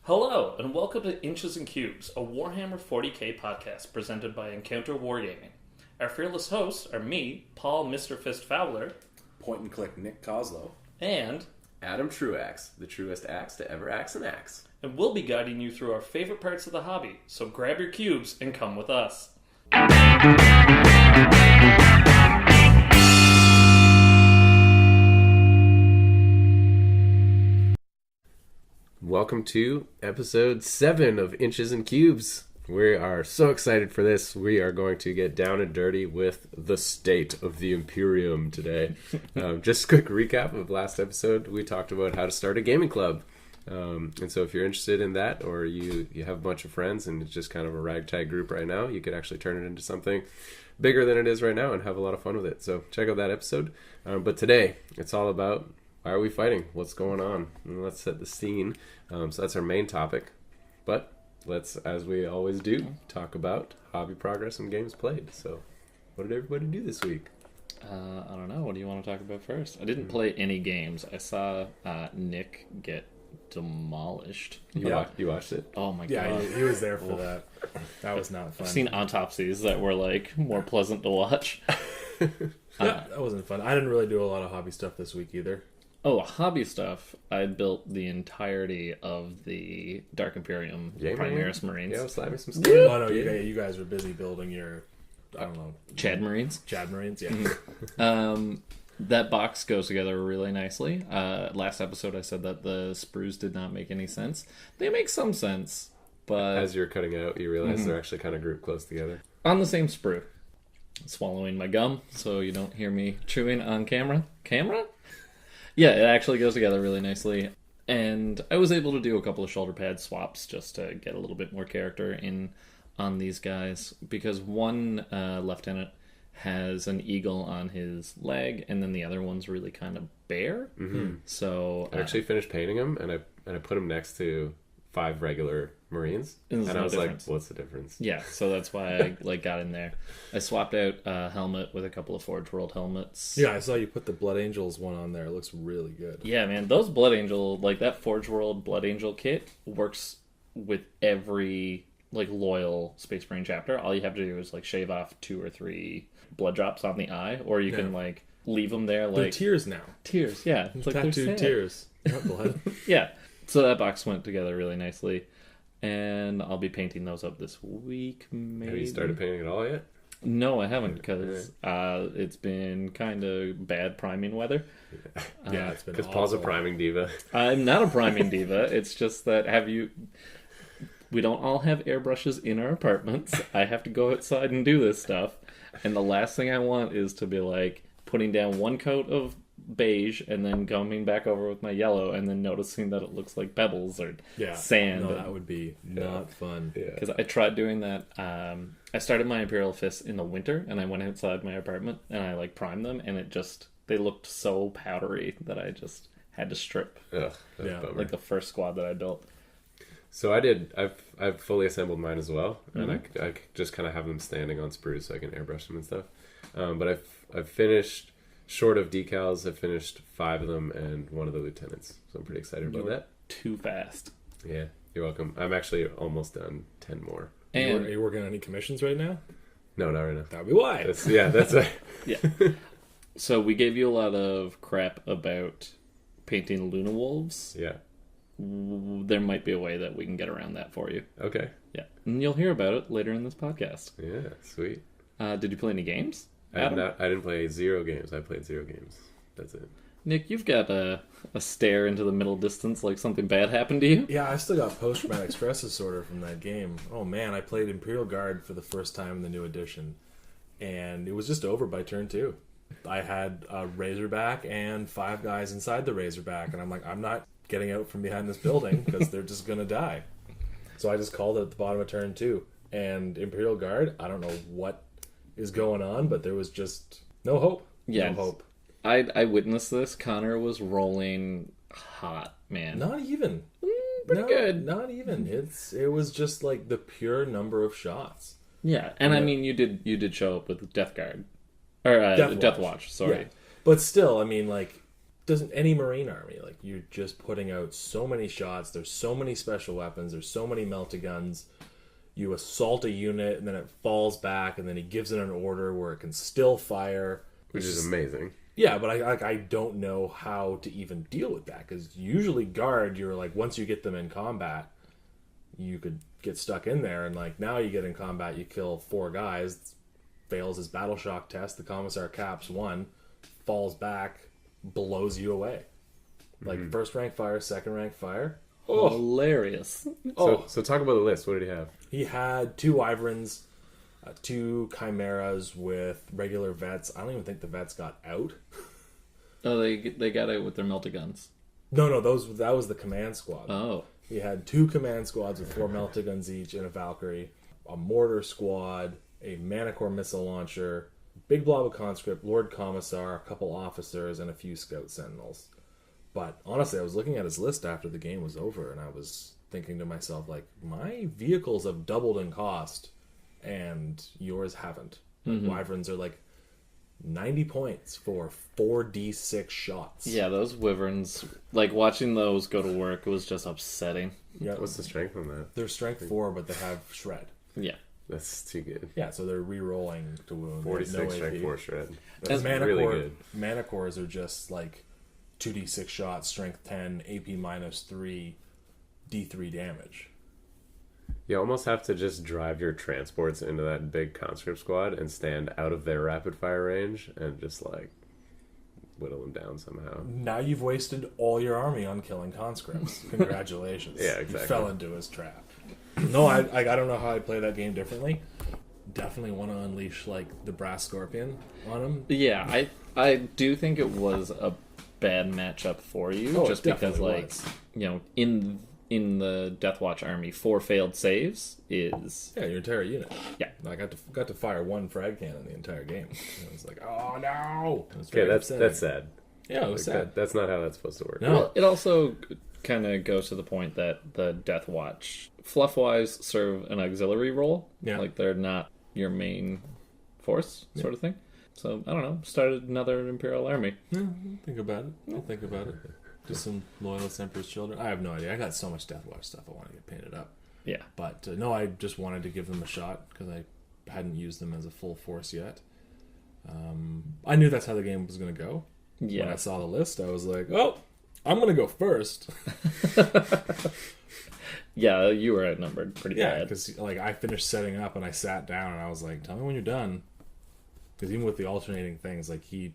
Hello, and welcome to Inches and Cubes, a Warhammer 40k podcast presented by Encounter Wargaming. Our fearless hosts are me, Paul Mr. Fist Fowler, Point and click Nick Kozlo, and Adam Truaxe, the truest axe to ever axe an axe. And we'll be guiding you through our favorite parts of the hobby, so grab your cubes and come with us. Welcome to episode 7 of Inches and Cubes. We are so excited for this. We are going to get down and dirty with the state of the Imperium today. Just a quick recap of last episode. We talked about how to start a gaming club. And so if you're interested in that, or you have a bunch of friends and it's just kind of a ragtag group right now, you could actually turn it into something bigger than it is right now and have a lot of fun with it. So check out that episode. But today, it's all about why are we fighting? What's going on? And let's set the scene. So that's our main topic. But let's, as we always do, talk about hobby progress and games played. So what did everybody do this week? I don't know. What do you want to talk about first? I didn't play any games. I saw Nick get demolished. You watched it? Oh my god. Yeah, he was there for that. That was not fun. I've seen autopsies that were like more pleasant to watch. That wasn't fun. I didn't really do a lot of hobby stuff this week either. Oh, hobby stuff. I built the entirety of the Dark Imperium Primaris Marines. Yeah, slap me some stuff. Oh no, you guys were busy building your, I don't know, Chad Marines. Chad Marines, yeah. That box goes together really nicely. Last episode I said that the sprues did not make any sense. They make some sense, but As you're cutting out, you realize they're actually kind of grouped close together. on the same sprue. Swallowing my gum so you don't hear me chewing on camera. Camera? Yeah, it actually goes together really nicely. And I was able to do a couple of shoulder pad swaps just to get a little bit more character in on these guys. Because one lieutenant has an eagle on his leg, and then the other one's really kind of bare. Mm-hmm. So I actually finished painting him, and I put him next to 5 regular Marines, and I was like, "What's the difference?" Yeah, so that's why I got in there. I swapped out a helmet with a couple of Forge World helmets. Yeah, I saw you put the Blood Angels one on there. It looks really good. Yeah, man, those Blood Angel, like that Forge World Blood Angel kit works with every loyal Space Marine chapter. All you have to do is shave off 2 or 3 blood drops on the eye, or you can leave them there. They're tears now. Tears, yeah. It's tattooed tears. Not blood. Yeah. So that box went together really nicely, and I'll be painting those up this week, maybe. Have you started painting at all yet? No, I haven't, because it's been kind of bad priming weather. Yeah, it's been because Paul's a priming diva. I'm not a priming diva. It's just that we don't all have airbrushes in our apartments. I have to go outside and do this stuff, and the last thing I want is to be putting down one coat of beige and then coming back over with my yellow and then noticing that it looks like pebbles or sand. No, that would be not fun. Because I tried doing that. I started my Imperial Fists in the winter, and I went outside my apartment and I primed them, and they looked so powdery that I just had to strip. Ugh, the first squad that I built. So I've fully assembled mine as well, and I just kind of have them standing on sprues so I can airbrush them and stuff. But I've finished. Short of decals, I've finished 5 of them and 1 of the lieutenants. So I'm pretty excited about that. Too fast. Yeah, you're welcome. I'm actually almost done 10 more. And are you working on any commissions right now? No, not right now. That would be why. That's right. Yeah. So we gave you a lot of crap about painting Luna Wolves. Yeah. There might be a way that we can get around that for you. Okay. Yeah. And you'll hear about it later in this podcast. Yeah, sweet. Did you play any games? I didn't play 0 games. I played 0 games. That's it. Nick, you've got a stare into the middle distance like something bad happened to you. Yeah, I still got post-traumatic stress disorder from that game. Oh man, I played Imperial Guard for the first time in the new edition, and it was just over by turn 2. I had a Razorback and 5 guys inside the Razorback, and I'm like, I'm not getting out from behind this building because they're just going to die. So I just called it at the bottom of turn 2. And Imperial Guard, I don't know what is going on, but there was just no hope. Yeah, no hope. I witnessed this. Connor was rolling hot, man. Not even. Pretty good. Not even. It was just the pure number of shots. Yeah, and I mean, you did show up with Death Guard or Death Watch. Sorry, yeah. But still, I mean, doesn't any Marine army. Like, you're just putting out so many shots. There's so many special weapons. There's so many melta-guns. You assault a unit, and then it falls back, and then he gives it an order where it can still fire. Which is amazing. Yeah, but I don't know how to even deal with that, because usually guard, you're like, once you get them in combat, you could get stuck in there, and like, now you get in combat, you kill 4 guys, fails his battle shock test, the commissar caps 1, falls back, blows you away. Like, first rank fire, second rank fire. Oh, hilarious. So talk about the list. What did he have? He had 2 Wyverns, 2 Chimeras with regular vets. I don't even think the vets got out. Oh, they got out with their melta-guns. No, that was the command squad. Oh. He had 2 command squads with 4 melta-guns each and a Valkyrie, a mortar squad, a Manicore missile launcher, big blob of conscript, Lord Commissar, a couple officers, and a few scout sentinels. But honestly, I was looking at his list after the game was over, and I was thinking to myself, like, my vehicles have doubled in cost, and yours haven't. Wyverns are like 90 points for 4d6 shots. Yeah, those wyverns, like, watching those go to work was just upsetting. Yeah, What's the strength on that? they're strength 4, but they have shred. Yeah. That's too good. Yeah, so they're re-rolling to wound. 46 no strength AP. 4 shred. And That's really good. Manicores are just like 2d6 shots, strength 10, AP -3, d3 damage. You almost have to just drive your transports into that big conscript squad and stand out of their rapid fire range and just like whittle them down somehow. Now you've wasted all your army on killing conscripts. Congratulations. Yeah, exactly. You fell into his trap. No, I don't know how I'd play that game differently. Definitely want to unleash like the brass scorpion on him. Yeah, I do think it was a bad matchup for you, Oh, just it because, definitely like, was. you know, in the Deathwatch army, 4 failed saves is Yeah, your entire unit. yeah. I got to fire 1 frag cannon the entire game. And I was like, oh no. It was Okay, very that's upsetting. sad. Yeah, it was sad. That's not how that's supposed to work. No. Well, it also kind of goes to the point that the Deathwatch, fluff-wise, serve an auxiliary role. Yeah. Like, they're not your main force, sort of thing. So, I don't know, started another Imperial army. Yeah, think about it. I'll think about it. Just some Loyalist Emperor's Children. I have no idea. I got so much Deathwatch stuff I want to get painted up. Yeah. But no, I just wanted to give them a shot because I hadn't used them as a full force yet. I knew that's how the game was going to go. Yeah. When I saw the list, I was like, oh, I'm going to go first. Yeah, you were outnumbered pretty Yeah, bad. because like I finished setting up and I sat down and I was like, tell me when you're done. Because even with the alternating things, like he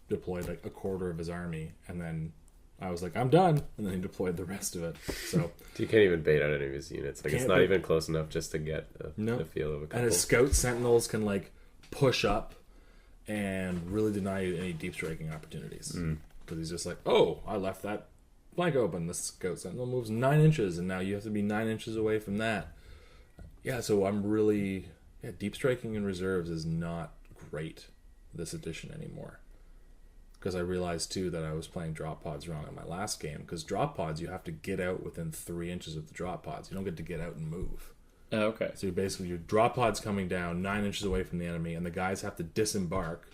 deployed like a quarter of his army and then I was like, I'm done. And then he deployed the rest of it. So You can't even bait out any of his units. Like, it's Can't not bait- even close enough just to get a feel of a couple. and his scout sentinels can like push up and really deny you any deep striking opportunities. Because he's just like, oh, I left that flank open. The scout sentinel moves 9 inches, and now you have to be 9 inches away from that. Yeah, so I'm really deep striking in reserves is not great this edition anymore. Because I realized too that I was playing drop pods wrong in my last game. Because drop pods, you have to get out within 3 inches of the drop pods. You don't get to get out and move. Oh, okay. So basically, your drop pod's coming down 9 inches away from the enemy, and the guys have to disembark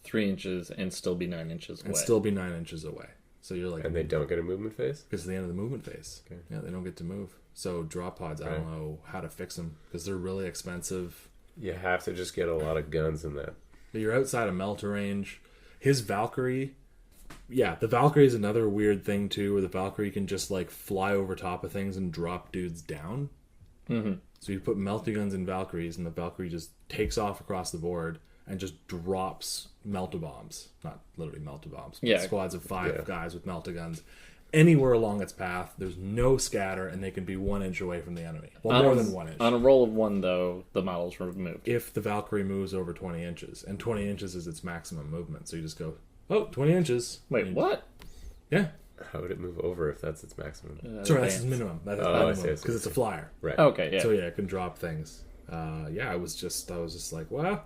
3 inches and still be 9 inches away. and still be 9 inches away. So you're like, And they don't get a movement phase? because it's the end of the movement phase. Okay. Yeah, they don't get to move. So drop pods, I don't know how to fix them because they're really expensive. You have to just get a lot of guns in that. But you're outside of melter range. His Valkyrie, the Valkyrie is another weird thing too, where the Valkyrie can just like fly over top of things and drop dudes down. Mm-hmm. So you put melty guns in Valkyries, and the Valkyrie just takes off across the board and just drops melta bombs. Not literally melta bombs. But Yeah. squads of 5 guys with melta guns anywhere along its path. There's no scatter, and they can be 1 inch away from the enemy. Well, more than 1 inch. On a roll of 1, though, the model's removed. If the Valkyrie moves over 20 inches, and 20 inches is its maximum movement, so you just go, 20 inches. Wait, what? Yeah. How would it move over if that's its maximum? Sorry, that's its minimum. That's its I minimum, see, I see, because it's a flyer. Right. Okay, yeah. So yeah, it can drop things. I was just like, well,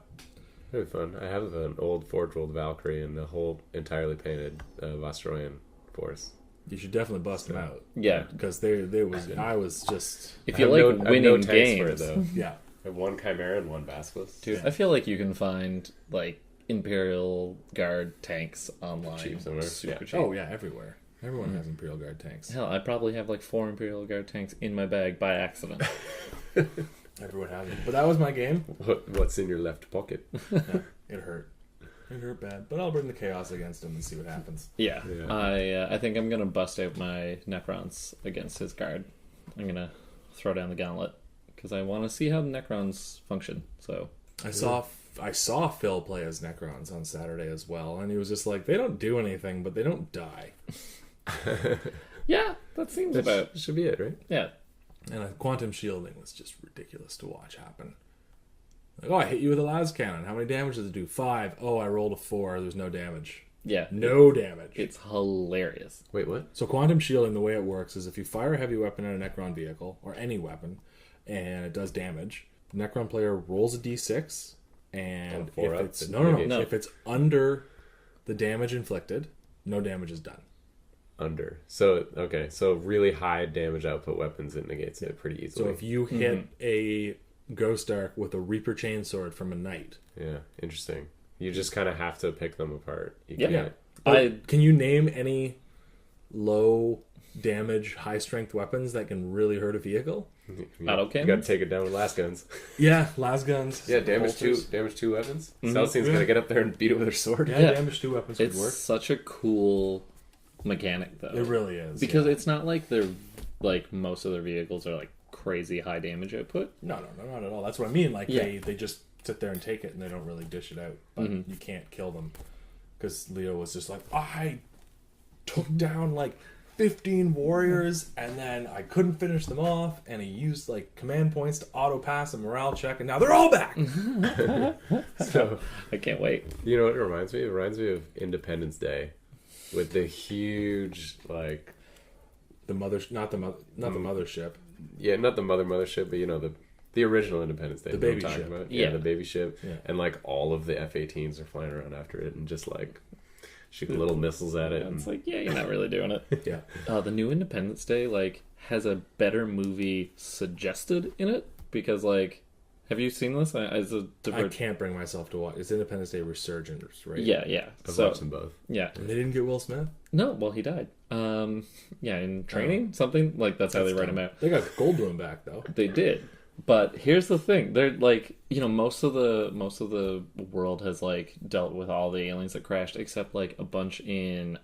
That'd be fun. I have an old Forge World Valkyrie and a whole entirely painted Vostroyan force. you should definitely bust them out. Yeah. Because I was just, If I you have like no- I have winning no tanks games, for it, though. yeah. I have 1 Chimera and 1 Basilisk. dude, I feel like you can find like Imperial Guard tanks online. Cheap somewhere. Super cheap. Oh yeah, everywhere. Everyone has Imperial Guard tanks. Hell, I probably have like 4 Imperial Guard tanks in my bag by accident. Everyone has them. But that was my game. What's in your left pocket? Yeah, it hurt. It hurt bad. But I'll bring the chaos against him and see what happens. Yeah. Yeah. I think I'm gonna bust out my Necrons against his guard. I'm gonna throw down the gauntlet because I want to see how the Necrons function. So I saw Phil play as Necrons on Saturday as well, and he was just like, they don't do anything, but they don't die. yeah, that seems about That should be it, right? yeah. And quantum shielding was just ridiculous to watch happen. Like, oh, I hit you with a las cannon. How many damage does it do? 5. Oh, I rolled a 4. There's no damage. Yeah, No damage. it's hilarious. Wait, what? So quantum shielding, the way it works is if you fire a heavy weapon at a Necron vehicle, or any weapon, and it does damage, the Necron player rolls a d6, and Oh, 4 if up, it's it no. negates. If it's under the damage inflicted, no damage is done. Under. So, okay. So, really high damage output weapons, it negates it pretty easily. So if you hit a Ghost Ark with a Reaper Chainsword from a Knight, Yeah, interesting. You just kind of have to pick them apart. You Yeah. can't. But can you name any low damage, high strength weapons that can really hurt a vehicle? Auto You got to take it down with last guns. Yeah, las guns. Yeah, damage bolters. two weapons. Celestine's gonna get up there and beat it with her sword. Yeah, Yeah. damage 2 weapons would It's work. such a cool mechanic though. It really is. Because yeah. it's not like they're like most of their vehicles are like crazy high damage output. No, not at all. That's what I mean. Like Yeah. they just sit there and take it, and they don't really dish it out. But you can't kill them because Leo was just like, I took down like 15 warriors, and then I couldn't finish them off, and he used like command points to auto pass a morale check, and now they're all back. So, I can't wait. you know what it reminds me? It reminds me of Independence Day with the huge, like, The mothership. yeah, not the mothership, but you know, the original Independence Day. The is what I'm baby talking ship. about. Yeah. The baby ship. Yeah. And like all of the F-18s are flying around after it and just like shooting little missiles at it. And And, it's like, yeah, you're not really doing it. Yeah. The new Independence Day like has a better movie suggested in it because like, have you seen this? As a I divert. can't bring myself to watch. It's Independence Day Resurgence, right? Yeah. I've So watched them both. yeah, And they didn't get Will Smith. no, well he died. Yeah, in training something like that's how they write him out. They got Goldblum back though. They did. But here's the thing: they're like, you know, most of the world has like dealt with all the aliens that crashed, except like a bunch in,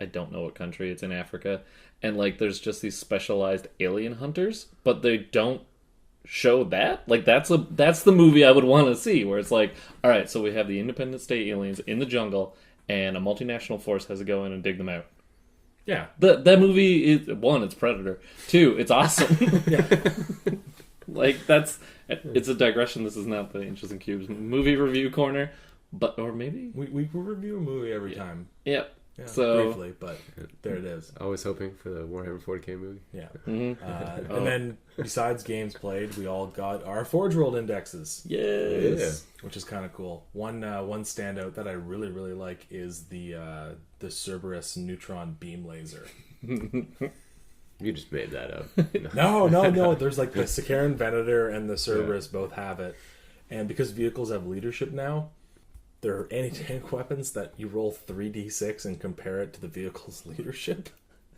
I don't know what country. It's in Africa, and like there's just these specialized alien hunters, but they don't show that. Like that's the movie I would want to see, where it's like, all right, so we have the Independence Day aliens in the jungle, and a multinational force has to go in and dig them out. Yeah. That movie is, one, it's Predator. 2, it's awesome. Like it's a digression. This is not the Inches and Cubes movie review corner, but or maybe We review a movie every time. yeah. Yeah, So briefly, but there it is. Always hoping for the Warhammer 40k movie. Yeah. Oh. And then besides games played, we all got our Forge World indexes, yes, which is kind of cool. One standout that I really really like is the Cerberus neutron beam laser. You just made that up. No. There's like the Sikaran Venator and the Cerberus both have it, and because vehicles have leadership now, there are anti-tank weapons that you roll 3d6 and compare it to the vehicle's leadership,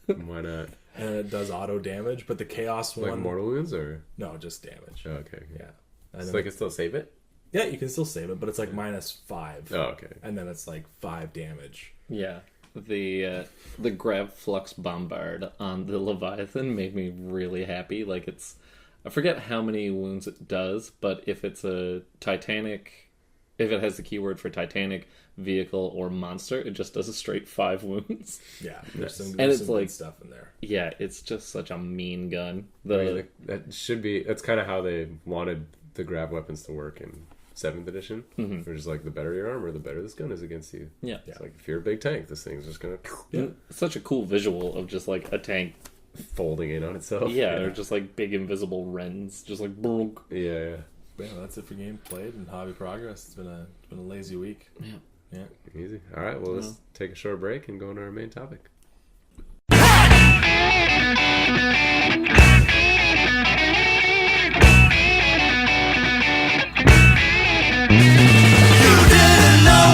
Why not? and it does auto damage. But the Chaos Like one, mortal wounds or? no, just damage. Oh, okay. Yeah, and So then I can still save it? yeah, you can still save it, but it's like -5. Oh, okay. And then it's like 5 damage. yeah. The Grav Flux Bombard on the Leviathan made me really happy. Like I forget how many wounds it does, but if it's a Titanic, if it has the keyword for Titanic, vehicle, or monster, it just does a straight 5 wounds. Yeah, there's some, And there's it's some like- good stuff in there. Yeah, it's just such a mean gun. That should be. That's kind of how they wanted the grab weapons to work in 7th edition. Which is like the better your armor, the better this gun is against you. Yeah. It's like if you're a big tank, this thing's just gonna It's such a cool visual of just like a tank. folding in on itself. Yeah, or just like big invisible wrens, just like brook. Yeah. But yeah, that's it for game played and hobby progress. It's been a lazy week. Yeah. Yeah. Easy. All right. Well, let's take a short break and go into our main topic. You didn't know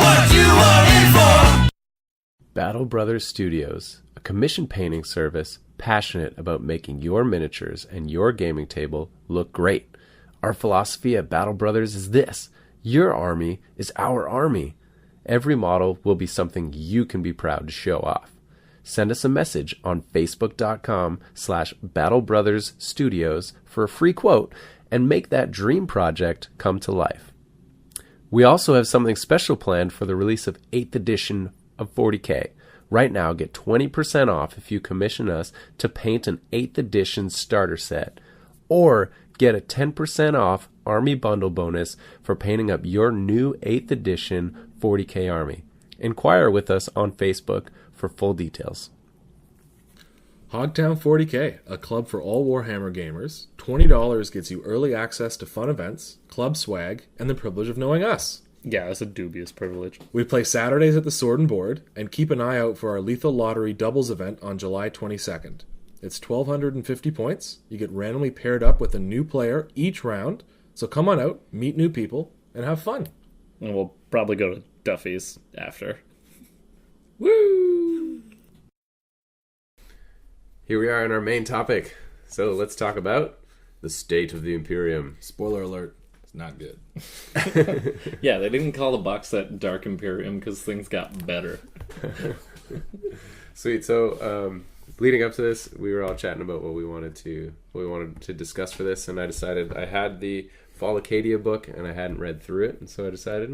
Battle Brothers Studios, a commission painting service passionate about making your miniatures and your gaming table look great. Our philosophy at Battle Brothers is this: your army is our army. Every model will be something you can be proud to show off. Send us a message on facebook.com/BattleBrothersStudios for a free quote and make that dream project come to life. We also have something special planned for the release of 8th edition of 40K. Right now, get 20% off if you commission us to paint an 8th edition starter set, or get a 10% off Army Bundle bonus for painting up your new 8th edition 40K Army. Inquire with us on Facebook for full details. Hogtown 40K, a club for all Warhammer gamers. $20 gets you early access to fun events, club swag, and the privilege of knowing us. Yeah, it's a dubious privilege. We play Saturdays at the Sword and Board, and keep an eye out for our Lethal Lottery doubles event on July 22nd. It's 1,250 points. You get randomly paired up with a new player each round, so come on out, meet new people, and have fun. And we'll probably go to Duffy's after. Woo! Here we are in our main topic. So let's talk about the state of the Imperium. Spoiler alert, it's not good. Yeah, they didn't call the box set Dark Imperium because things got better. Sweet. So leading up to this, we were all chatting about what we wanted to discuss for this, and I decided I had the Fall Acadia book and I hadn't read through it, and so I decided,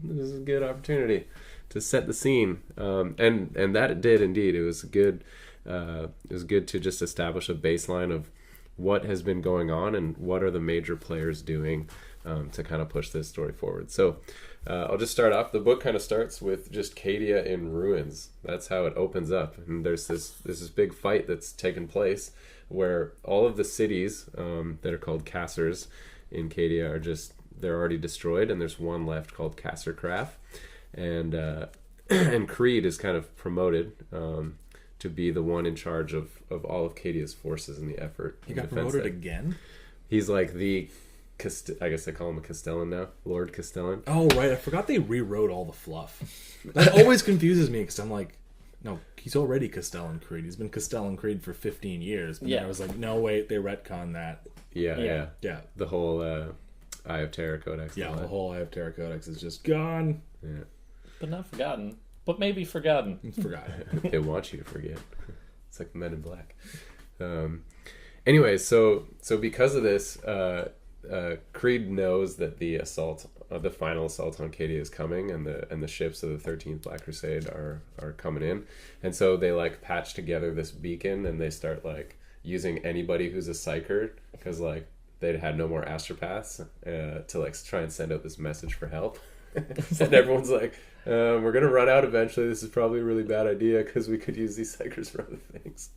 this is a good opportunity to set the scene, and that it did indeed. It was good. It was good to just establish a baseline of what has been going on and what are the major players doing to kind of push this story forward. So I'll just start off. The book kind of starts with just Cadia in ruins. That's how it opens up, and there's this big fight that's taken place where all of the cities that are called Cassers in Cadia they're already destroyed, and there's one left called Cassercraft, and and Creed is kind of promoted to be the one in charge of all of Cadia's forces in the effort. He got promoted again? He's like I guess they call him a Castellan now, Lord Castellan. Oh, right. I forgot they rewrote all the fluff. That always confuses me because I'm like, no, he's already Castellan Creed. He's been Castellan Creed for 15 years. But I was like, no, wait, they retconned that. Yeah. The whole Eye of Terror Codex. Yeah, the whole Eye of Terror Codex is just gone. Yeah. But not forgotten. But maybe forgotten. It's forgotten. They want you to forget. It's like Men in Black. Anyway, so because of this, Creed knows that the final assault on Cadia is coming, and the ships of the 13th Black Crusade are coming in, and so they like patch together this beacon, and they start like using anybody who's a psyker, because like they'd had no more astropaths to like try and send out this message for help. And everyone's like, we're gonna run out eventually. This is probably a really bad idea because we could use these psychers for other things.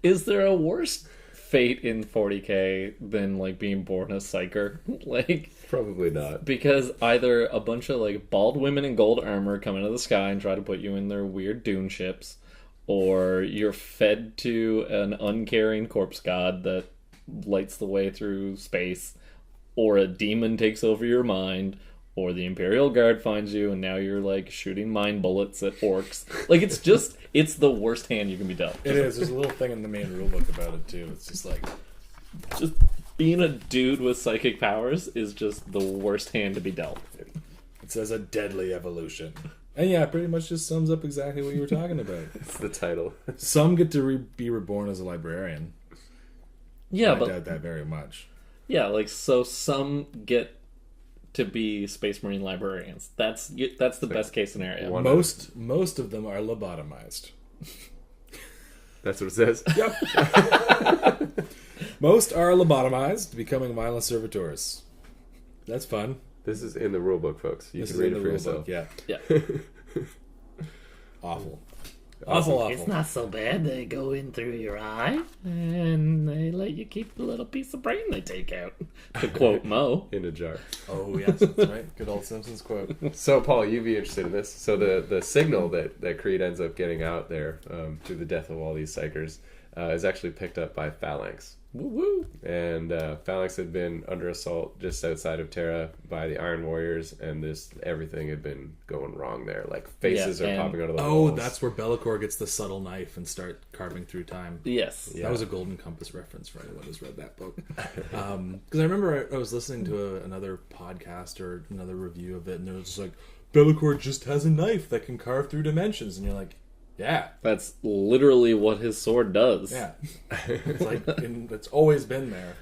Is there a worse fate in 40K than like being born a psyker? Like, probably not, because either a bunch of like bald women in gold armor come into the sky and try to put you in their weird dune ships, or you're fed to an uncaring corpse god that lights the way through space, or a demon takes over your mind, or the Imperial Guard finds you and now you're like shooting mine bullets at orcs. Like, it's the worst hand you can be dealt. It is. There's a little thing in the main rulebook about it too. It's just like, just being a dude with psychic powers is just the worst hand to be dealt. It says a deadly evolution. And yeah, it pretty much just sums up exactly what you were talking about. It's the title. Some get to be reborn as a librarian. Yeah, I doubt that very much. Yeah, like, so some get to be Space Marine librarians. That's the best case scenario. Most of them are lobotomized. That's what it says. Yep. Most are lobotomized, becoming mindless servitors. That's fun. This is in the rulebook, folks. You can read it for yourself. Yeah. Awful. Awful. It's not so bad. They go in through your eye, and they let you keep the little piece of brain they take out. To quote Mo. In a jar. Oh, yes, that's right. Good old Simpsons quote. So, Paul, you'd be interested in this. So the signal that Creed ends up getting out there through the death of all these psychers is actually picked up by Phalanx. Woo woo. And Phalanx had been under assault just outside of Terra by the Iron Warriors, and everything had been going wrong there. Like faces are popping out of the walls. That's where Bellicor gets the subtle knife and start carving through time. Yes. Yeah. That was a Golden Compass reference for anyone who's read that book. Because I remember I was listening to another podcast or another review of it, and it was just like, Bellicor just has a knife that can carve through dimensions, and you're like, yeah, That's literally what his sword does. yeah. It's like it's always been there.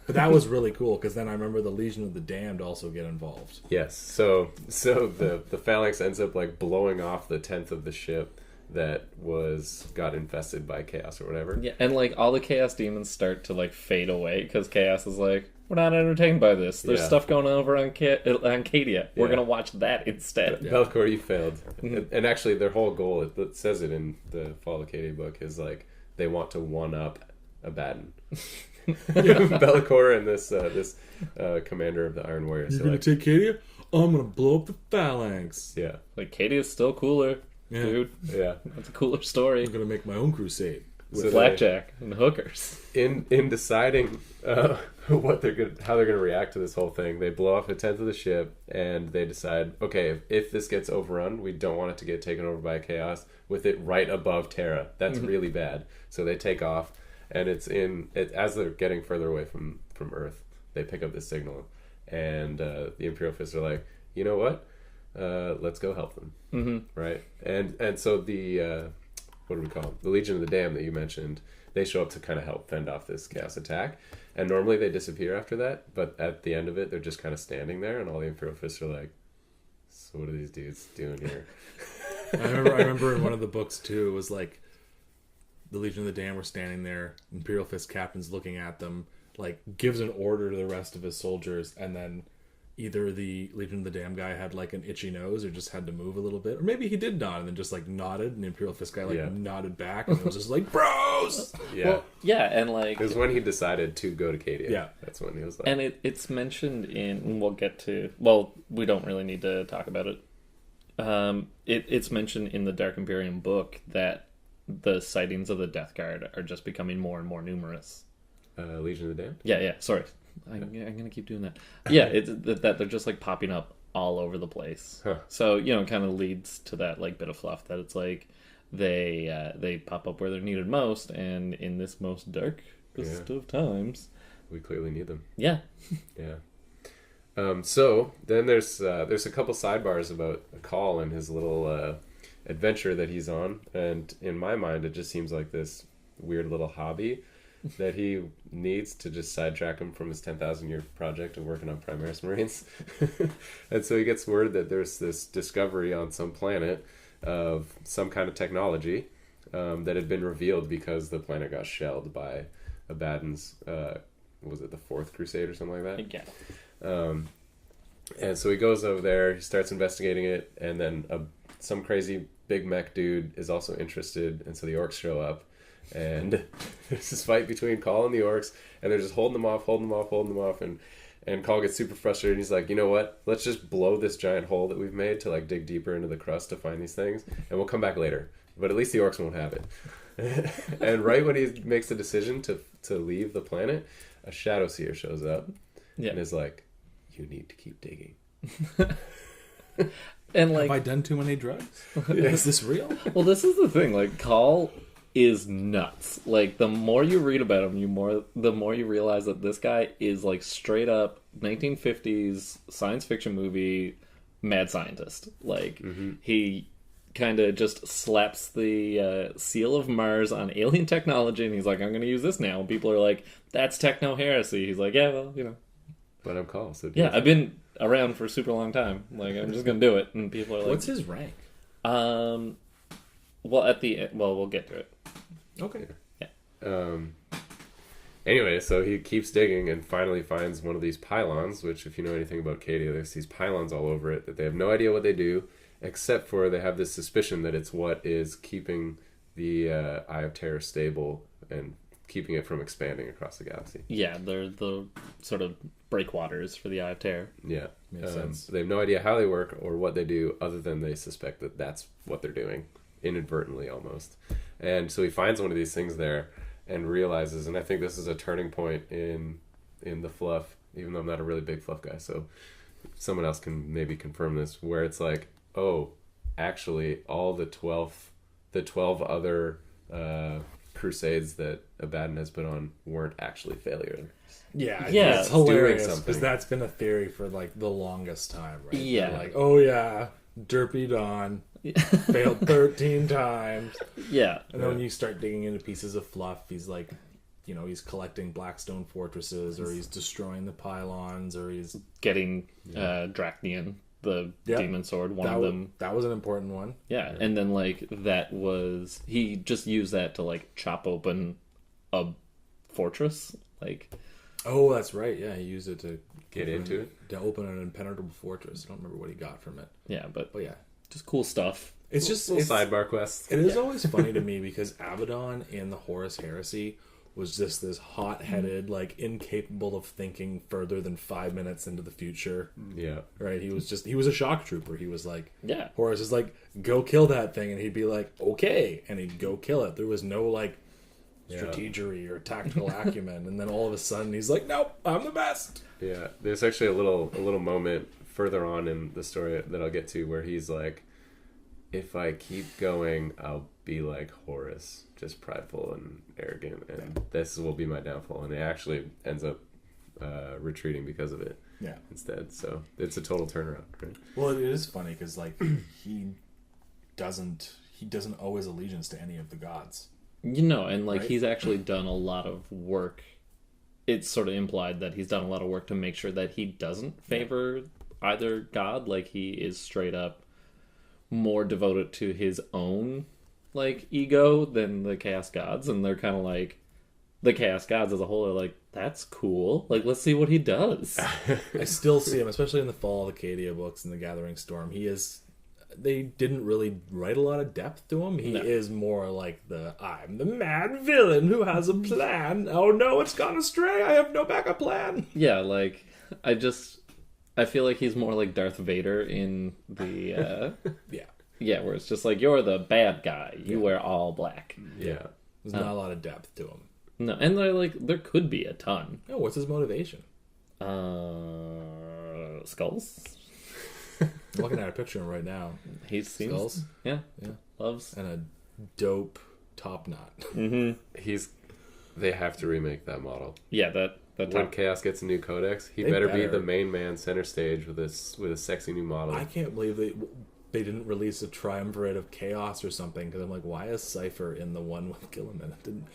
But that was really cool because then I remember the Legion of the Damned also get involved. Yes. So the Phalanx ends up like blowing off the 10th of the ship that got infested by Chaos or whatever. Yeah, and like all the Chaos demons start to like fade away because Chaos is like, we're not entertained by this. There's Yeah. stuff going over on Cadia. We're Yeah. gonna watch that instead. Bellicor, you failed. And actually, their whole goal, it says it in the Fall of Cadia book, is like they want to one-up Abaddon. Bellicor and this commander of the Iron Warriors. You're going to take Cadia? I'm going to blow up the Phalanx. Yeah, Like Cadia's still cooler, Yeah. dude. yeah. That's a cooler story. I'm going to make my own crusade. So Blackjack and hookers. in deciding how they're gonna react to this whole thing, they blow off a 10th of the ship, and they decide, okay, if this gets overrun, we don't want it to get taken over by Chaos with it right above Terra. That's really bad. So they take off, and as they're getting further away from Earth, they pick up this signal, and the Imperial Fists are like, you know what? Let's go help them. Mm-hmm. Right? And so the what do we call them? The Legion of the Damned that you mentioned, they show up to kind of help fend off this Chaos attack. And normally they disappear after that, but at the end of it, they're just kind of standing there, and all the Imperial Fists are like, so what are these dudes doing here? I remember in one of the books, too, it was like the Legion of the Damned were standing there, Imperial Fist captain's looking at them, like, gives an order to the rest of his soldiers, and then either the Legion of the Damned guy had like an itchy nose or just had to move a little bit, or maybe he did nod and then just like nodded, and the Imperial Fist guy like nodded back, and it was just like, bros. Yeah. Well, yeah, and like It was when he decided to go to Cadia. Yeah. That's when he was like... and it's mentioned in, we'll get to, well, we don't really need to talk about it. It's mentioned in the Dark Imperium book that the sightings of the Death Guard are just becoming more and more numerous. Legion of the Damned? Yeah, sorry. I'm gonna keep doing that. Yeah, it's that they're just like popping up all over the place. Huh. So it kind of leads to that like bit of fluff that it's like they pop up where they're needed most, and in this most darkest of times, We clearly need them. yeah. Yeah. So then there's a couple sidebars about Call and his little adventure that he's on, and in my mind it just seems like this weird little hobby that he needs to just sidetrack him from his 10,000 year project of working on Primaris Marines. And so he gets word that there's this discovery on some planet of some kind of technology that had been revealed because the planet got shelled by Abaddon's, was it the Fourth Crusade or something like that? Yeah. And so he goes over there, he starts investigating it, and then some crazy big mech dude is also interested, and so the orcs show up, and there's this fight between Call and the orcs, and they're just holding them off, and Call gets super frustrated, and he's like, you know what, let's just blow this giant hole that we've made to like dig deeper into the crust to find these things, and we'll come back later, but at least the orcs won't have it. And right when he makes the decision to leave the planet, a Shadow Seer shows up, and is like, you need to keep digging. And like, Have I done too many drugs? Is this real? well, this is the thing. Like, Call is nuts. Like, the more you read about him, the more you realize that this guy is like straight up 1950s science fiction movie mad scientist. Like, he kind of just slaps the seal of Mars on alien technology, and he's like, I'm going to use this now. And people are like, that's techno heresy. He's like, yeah, well, But I'm Call, so yeah, I've been around for a super long time. Like, I'm just gonna do it, and people are like, What's his rank? well, at the end, we'll get to it. Okay. Anyway, so he keeps digging and finally finds one of these pylons, which, if you know anything about Cadia, there's these pylons all over it that they have no idea what they do, except for they have this suspicion that it's what is keeping the Eye of Terror stable and keeping it from expanding across the galaxy. Yeah, they're the sort of breakwaters for the Eye of Terror. Yeah. Makes sense. They have no idea how they work or what they do, other than they suspect that that's what they're doing, inadvertently almost. And so he finds one of these things there, and realizes, and I think this is a turning point in the fluff, even though I'm not a really big fluff guy, so someone else can maybe confirm this, where it's like, oh, actually all the 12 other crusades that Abaddon has put on weren't actually failures. Yeah, Yeah, it's hilarious doing something. because that's been a theory for like the longest time, right? Yeah. They're like, oh yeah, Derpy Dawn failed 13 times, Yeah. and then when you start digging into pieces of fluff, he's like, he's collecting Blackstone fortresses, or he's destroying the pylons, or he's Getting Dracnian, the Yeah. demon sword, one that of was, them. that was an important one. Yeah, and then like he just used that to like chop open a fortress. Like, Oh, that's right. Yeah, he used it to Get into it? to open an impenetrable fortress. I don't remember what he got from it, yeah, but but yeah, just cool stuff. it's just Little it's, sidebar quest. It is always funny to me because Abaddon in the Horus Heresy was just this hot-headed, like incapable of thinking further than 5 minutes into the future. Yeah. Right? He was a shock trooper. He was like, Yeah. Horus is like, go kill that thing, and he'd be like, okay, and he'd go kill it. There was no like strategery or tactical acumen, and then all of a sudden he's like, nope, I'm the best. Yeah, there's actually a little moment further on in the story that I'll get to where he's like, if I keep going, I'll be like Horus, just prideful and arrogant, and this will be my downfall. And it actually ends up retreating because of it Yeah. instead. So it's a total turnaround, right? Well, it is funny because like he doesn't owe his allegiance to any of the gods. And like Right? he's actually done a lot of work. It's sort of implied that he's done a lot of work to make sure that he doesn't favor either god. Like he is straight up more devoted to his own like ego than the chaos gods, and they're kind of like the chaos gods as a whole are like, that's cool, like let's see what he does. I still see him, especially in the Fall of Acadia books and the Gathering Storm. They didn't really write a lot of depth to him. He No. is more like I'm the mad villain who has a plan. Oh no, it's gone astray. I have no backup plan. Yeah, like I feel like he's more like Darth Vader in the Yeah. where it's just like, you're the bad guy, you wear all black. Yeah. There's not a lot of depth to him. No, and they're like, there could be a ton. Oh, what's his motivation? Skulls. I'm looking at a picture of him right now. He seems, Skulls? yeah, Yeah. loves. And a dope top knot. They have to remake that model. Yeah, that When top. Chaos gets a new codex, he They better be better. the main man center stage with a sexy new model. I can't believe they didn't release a triumvirate of chaos or something, because I'm like, why is Cypher in the one with Gilliman? It didn't,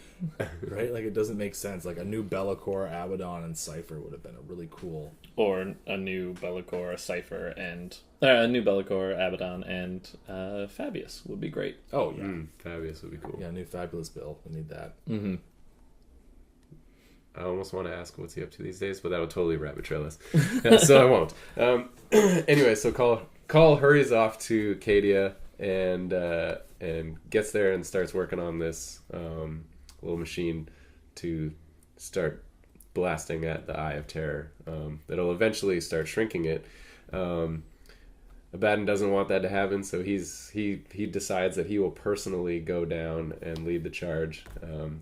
right? Like, it doesn't make sense. Like, a new Be'lakor, Abaddon, and Cypher would have been a really cool. Or a new Be'lakor, Cypher, and a new Be'lakor, Abaddon, and Fabius would be great. Oh, yeah. Fabius would be cool. Yeah, a new Fabulous Bill. We need that. Mm-hmm. I almost want to ask what's he up to these days, but that would totally rabbit trail us. So I won't. Anyway, so Call hurries off to Cadia and gets there and starts working on this little machine to start blasting at the Eye of Terror. That'll eventually start shrinking it. Abaddon doesn't want that to happen, so he decides that he will personally go down and lead the charge.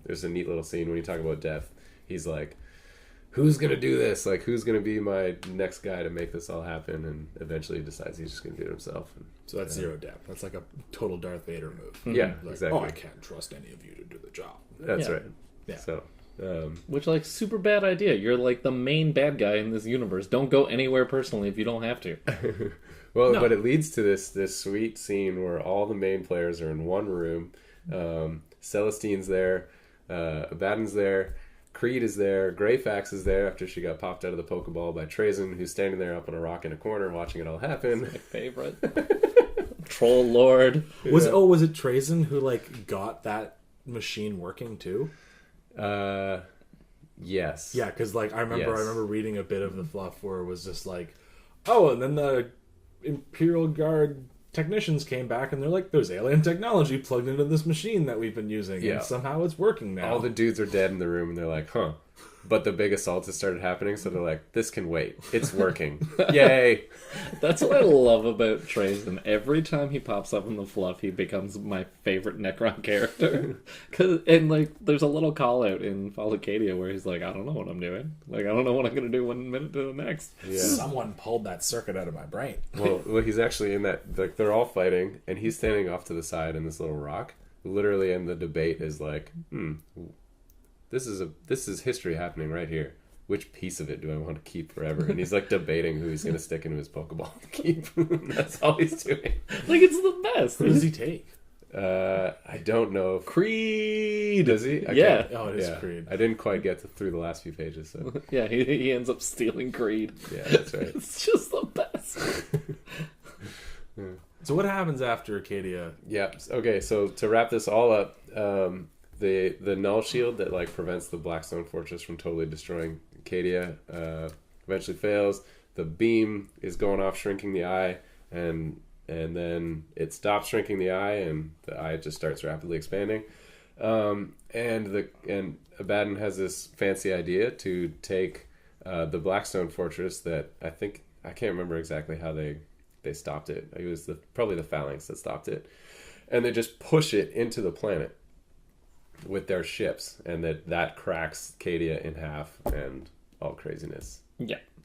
There's a neat little scene when you talk about death. He's like, who's going to do this? Like, who's going to be my next guy to make this all happen? And eventually he decides he's just going to do it himself. And, So that's zero depth. That's like a total Darth Vader move. yeah, Like, exactly. oh, I can't trust any of you to do the job. That's Yeah. right. Yeah. So, Which, like, super bad idea. You're like the main bad guy in this universe. Don't go anywhere personally if you don't have to. well, No. but it leads to this sweet scene where all the main players are in one room. Celestine's there. Abaddon's there. Creed is there. Greyfax is there after she got popped out of the Pokeball by Trazen, who's standing there up on a rock in a corner watching it all happen. My favorite. Troll Lord. Was it Trazen who, like, got that machine working, too? Yes. Yeah, because like I Yes. remember reading a bit of the fluff where it was just like, oh, and then the Imperial Guard technicians came back and they're like, there's alien technology plugged into this machine that we've been using, Yeah. and somehow it's working now. All the dudes are dead in the room, and they're like, huh. but the big assaults have started happening, so they're like, this can wait. It's working. Yay! That's what I love about Trazen. Every time he pops up in the fluff, he becomes my favorite Necron character. And like, there's a little call out in Fall of Cadia where he's like, I don't know what I'm doing. Like, I don't know what I'm going to do 1 minute to the next. Yeah. Someone pulled that circuit out of my brain. Well, he's actually in that, like, they're all fighting, and he's standing off to the side in this little rock. Literally, and the debate is like, this is history happening right here. Which piece of it do I want to keep forever? And he's like debating who he's going to stick into his Pokeball to keep. That's all he's doing. Like, it's the best. Who does he take? I don't know. Creed! Does he? Okay. Yeah. Oh, it is Creed. I didn't quite get through the last few pages. So. Yeah, he ends up stealing Creed. Yeah, that's right. It's just the best. So what happens after Acadia? Yeah. Okay. So to wrap this all up, the null shield that like prevents the Blackstone Fortress from totally destroying Acadia eventually fails. The beam is going off, shrinking the eye, and then it stops shrinking the eye, and the eye just starts rapidly expanding. And Abaddon has this fancy idea to take the Blackstone Fortress that I can't remember exactly how they stopped it. It was probably the Phalanx that stopped it. And they just push it into the planet with their ships, and that cracks Cadia in half, and all craziness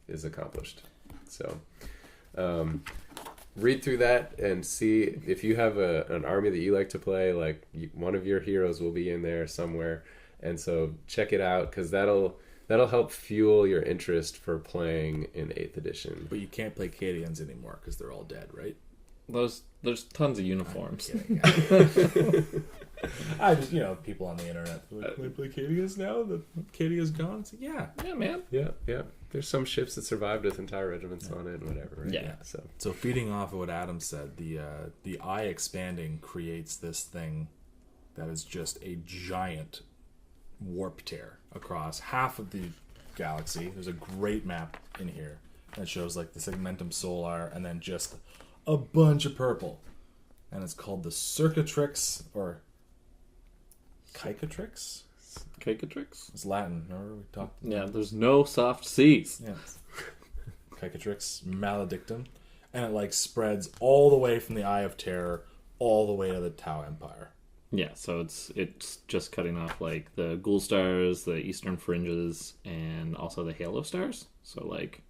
is accomplished. So read through that and see if you have an army that you like to play, like one of your heroes will be in there somewhere, and so check it out, because that'll help fuel your interest for playing in 8th edition. But you can't play Cadians anymore because they're all dead, right? There's tons of uniforms. I just, people on the internet like, can I play Cadians now that Cadia's gone? It's like, Yeah, man. Yeah. There's some ships that survived with entire regiments on it and whatever, right? Yeah. So feeding off of what Adam said, the eye expanding creates this thing that is just a giant warp tear across half of the galaxy. There's a great map in here that shows like the segmentum solar and then just a bunch of purple. And it's called the Circatrix or Cicatrix? Cicatrix? It's Latin. Remember we talked? Yeah, there's no soft C's. Yeah. Cicatrix maledictum. And it like spreads all the way from the Eye of Terror all the way to the Tau Empire. Yeah, so it's just cutting off like the Ghoul Stars, the Eastern Fringes, and also the Halo Stars. So like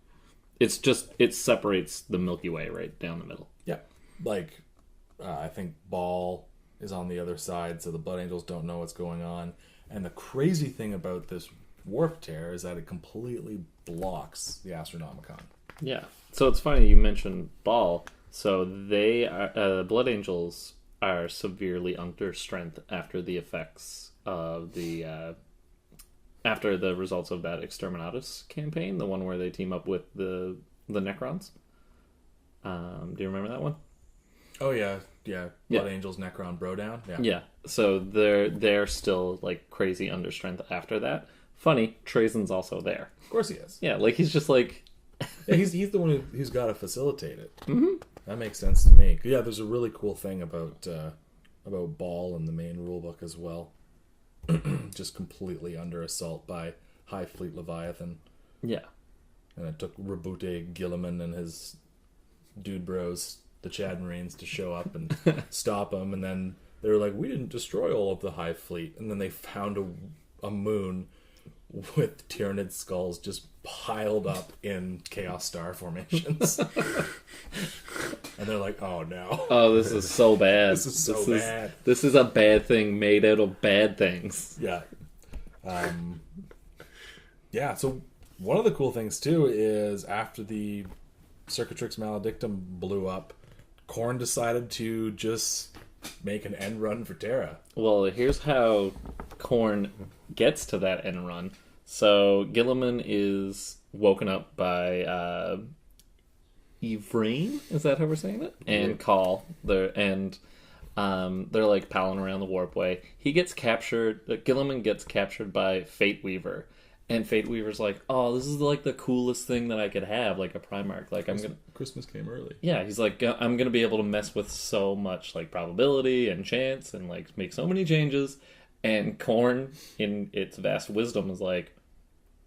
it separates the Milky Way right down the middle. Yeah. Like I think Ball is on the other side, so the Blood Angels don't know what's going on. And the crazy thing about this warp tear is that it completely blocks the Astronomicon. Yeah. So it's funny you mentioned Ball. So they are, Blood Angels are severely under strength after the effects of the after the results of that Exterminatus campaign, the one where they team up with the Necrons. Do you remember that one? Oh yeah. Blood Angels, Necron, Brodown. Yeah. So they're still like crazy under strength after that. Funny, Trazen's also there. Of course he is. Yeah, like he's just like Yeah, he's the one who's got to facilitate it. Mm-hmm. That makes sense to me. Yeah, there's a really cool thing about Ball in the main rulebook as well. Just completely under assault by High Fleet Leviathan. Yeah. And it took Rabute Gilliman and his dude bros, the Chad Marines, to show up and stop him. And then they were like, we didn't destroy all of the Hive Fleet. And then they found a moon with Tyranid skulls just piled up in Chaos Star formations. And they're like, oh no. Oh, this is so bad. This is so bad. This is a bad thing made out of bad things. Yeah. Yeah, so one of the cool things too is after the Circatrix Maledictum blew up, Khorne decided to just make an end run for Terra. Well, here's how Khorne gets to that end run. So Gilliman is woken up by Yvraine, is that how we're saying it? And Call. They're like palling around the warpway. He gets captured. Gilliman gets captured by Fate Weaver. And Fate Weaver's like, oh, this is like the coolest thing that I could have, like a Primarch. Like Christmas came early. Yeah, he's like, I'm gonna be able to mess with so much like probability and chance and like make so many changes. And Khorne, in its vast wisdom, is like,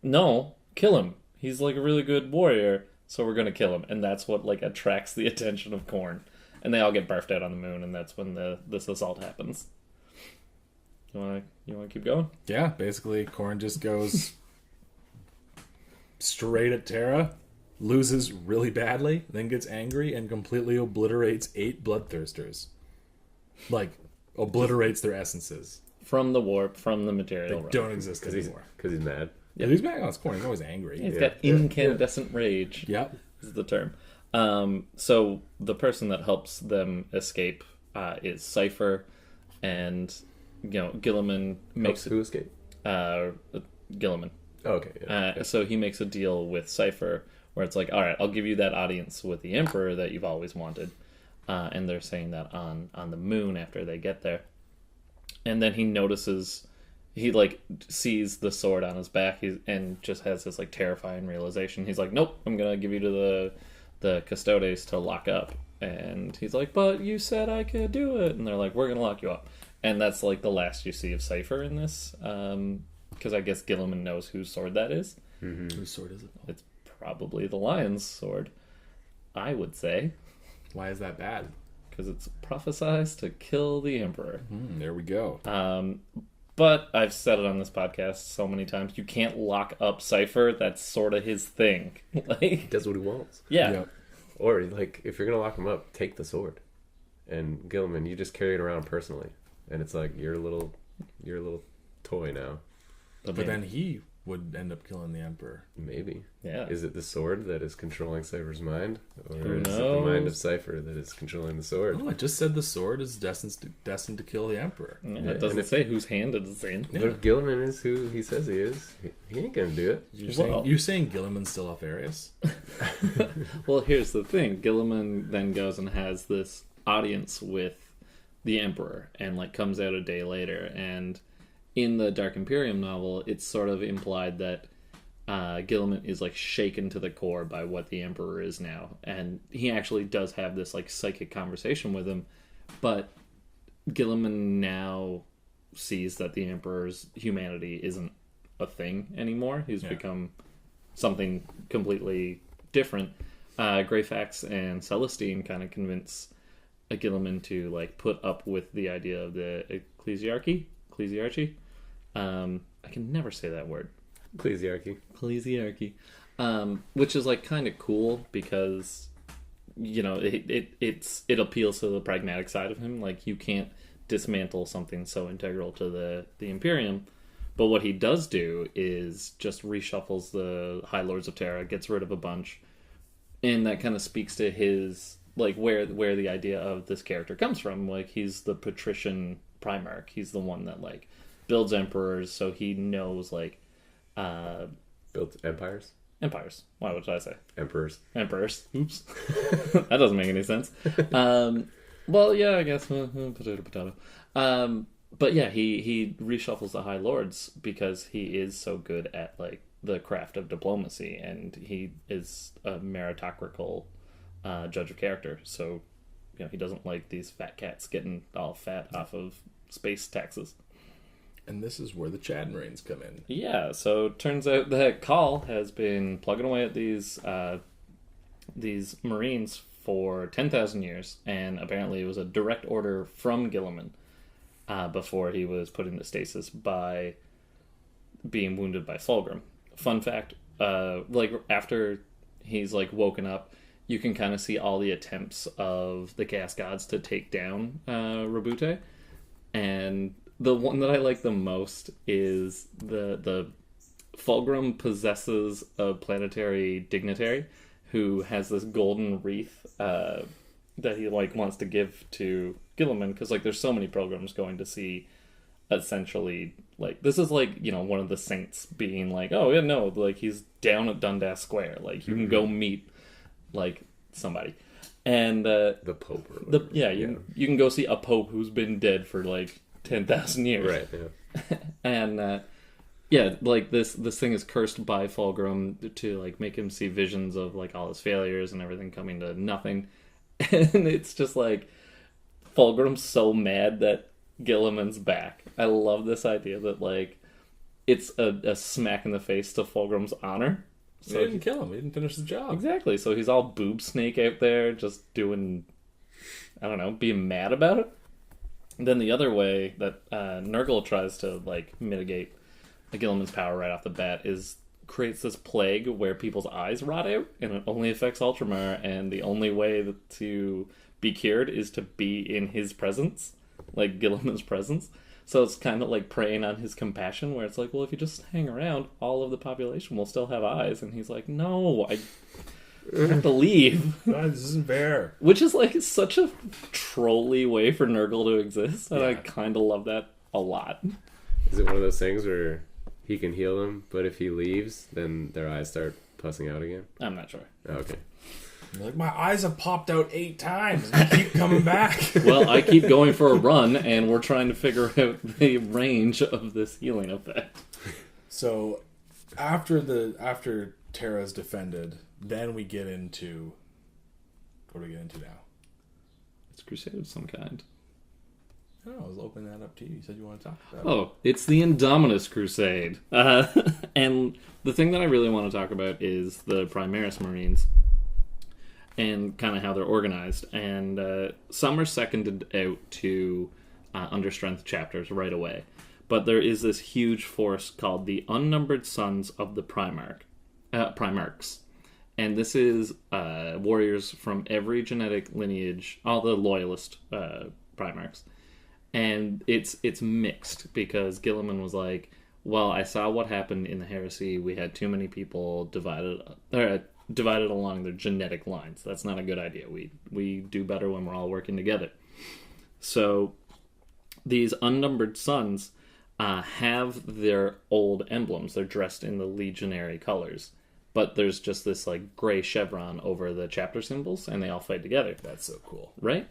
no, kill him. He's like a really good warrior, so we're gonna kill him. And that's what like attracts the attention of Korn. And they all get barfed out on the moon, and that's when this assault happens. You wanna keep going? Yeah, basically, Korn just goes straight at Terra, loses really badly, then gets angry and completely obliterates 8 bloodthirsters. Like, obliterates their essences. From the warp, from the material. They don't exist Because anymore. he's mad. Yeah, he's back on his corner. He's always angry. He's got incandescent rage. Yep. Is the term. So the person that helps them escape is Cypher, and Gilliman makes Who escaped? Gilliman. Oh, okay. Yeah. So he makes a deal with Cypher where it's like, all right, I'll give you that audience with the Emperor that you've always wanted, and they're saying that on the moon after they get there, and then he notices. He like sees the sword on his back, and just has this like terrifying realization. He's like, "Nope, I'm gonna give you to the custodes to lock up." And he's like, "But you said I could do it." And they're like, "We're gonna lock you up." And that's like the last you see of Cypher in this, because I guess Gilliman knows whose sword that is. Mm-hmm. Whose sword is it? It's probably the lion's sword, I would say, Why is that bad? because it's prophesized to kill the Emperor. There we go. But I've said it on this podcast so many times, you can't lock up Cypher. That's sort of his thing. He Like, does what he wants. yeah. Yep. Or, like, if you're going to lock him up, take the sword. And Gilliman, you just carry it around personally. And it's like, you're a little toy now. But then he would end up killing the Emperor. Maybe. Yeah. Is it the sword that is controlling Cypher's mind? Or Who is it the mind knows? of Cypher that is controlling the sword? Oh, I just said the sword is destined to kill the Emperor. Yeah, Yeah, it doesn't and if- say whose hand it's in. But if Gilliman is who he says he is, he ain't going to do it. You're saying Gilliman's still nefarious? Well, here's the thing. Gilliman then goes and has this audience with the Emperor, and like comes out a day later. And in the Dark Imperium novel, it's sort of implied that Gilliman is like shaken to the core by what the Emperor is now, and he actually does have this like psychic conversation with him. But Gilliman now sees that the Emperor's humanity isn't a thing anymore. He's become something completely different. Greyfax and Celestine kind of convince Gilliman to like put up with the idea of the ecclesiarchy. I can never say that word. Ecclesiarchy. Which is like kind of cool because it appeals to the pragmatic side of him. Like, you can't dismantle something so integral to the Imperium. But what he does do is just reshuffles the High Lords of Terra, gets rid of a bunch, and that kind of speaks to his like where the idea of this character comes from. Like, he's the patrician Primarch. He's the one that like builds emperors, so he knows like Built empires? empires. Why would I say Emperors. Oops, that doesn't make any sense. Well, yeah, I guess potato. But yeah, he reshuffles the High Lords because he is so good at like the craft of diplomacy, and he is a meritocratical judge of character. So he doesn't like these fat cats getting all fat off of space taxes. And this is where the Chad Marines come in. Yeah, so it turns out that Call has been plugging away at these Marines for 10,000 years, and apparently it was a direct order from Gilliman before he was put into stasis by being wounded by Fulgrim. Fun fact, like after he's like woken up, you can kind of see all the attempts of the Gas Gods to take down Rabute, and the one that I like the most is the Fulgrim possesses a planetary dignitary who has this golden wreath that he like wants to give to Gilliman, because like there's so many pilgrims going to see essentially like this is like one of the saints being like, oh yeah, no, like he's down at Dundas Square, like you can go meet like somebody. And The Pope. Or whatever. You can go see a pope who's been dead for like 10,000 years. Right, yeah. And like this thing is cursed by Fulgrim to like make him see visions of like all his failures and everything coming to nothing. And it's just like Fulgrim's so mad that Gilliman's back. I love this idea that like it's a smack in the face to Fulgrim's honor. So he didn't kill him. He didn't finish the job. Exactly. So he's all boob snake out there, just doing, I don't know, being mad about it. And then the other way that Nurgle tries to like mitigate Gilliman's power right off the bat is creates this plague where people's eyes rot out, and it only affects Ultramar. And the only way to be cured is to be in his presence, like Gilliman's presence. So it's kind of like preying on his compassion, where it's like, well, if you just hang around, all of the population will still have eyes. And he's like, no, I have to leave. God, this isn't fair. Which is like such a trolly way for Nurgle to exist, and I kind of love that a lot. Is it one of those things where he can heal them, but if he leaves, then their eyes start pussing out again? I'm not sure. Oh, okay. You're like, my eyes have popped out 8 times. And they keep coming back. Well, I keep going for a run, and we're trying to figure out the range of this healing effect. So, after Terra's defended, then we get into... What do we get into now? It's Crusade of some kind. I was opening that up to you. You said you want to talk about it. Oh, it's the Indominus Crusade. And the thing that I really want to talk about is the Primaris Marines and kind of how they're organized. And some are seconded out to understrength chapters right away. But there is this huge force called the Unnumbered Sons of the Primarchs. And this is warriors from every genetic lineage, all the loyalist Primarchs. And it's mixed, because Gilliman was like, well, I saw what happened in the Heresy. We had too many people divided along their genetic lines. That's not a good idea. We do better when we're all working together. So these Unnumbered Sons have their old emblems. They're dressed in the legionary colors. But there's just this like gray chevron over the chapter symbols, and they all fight together. That's so cool. Right?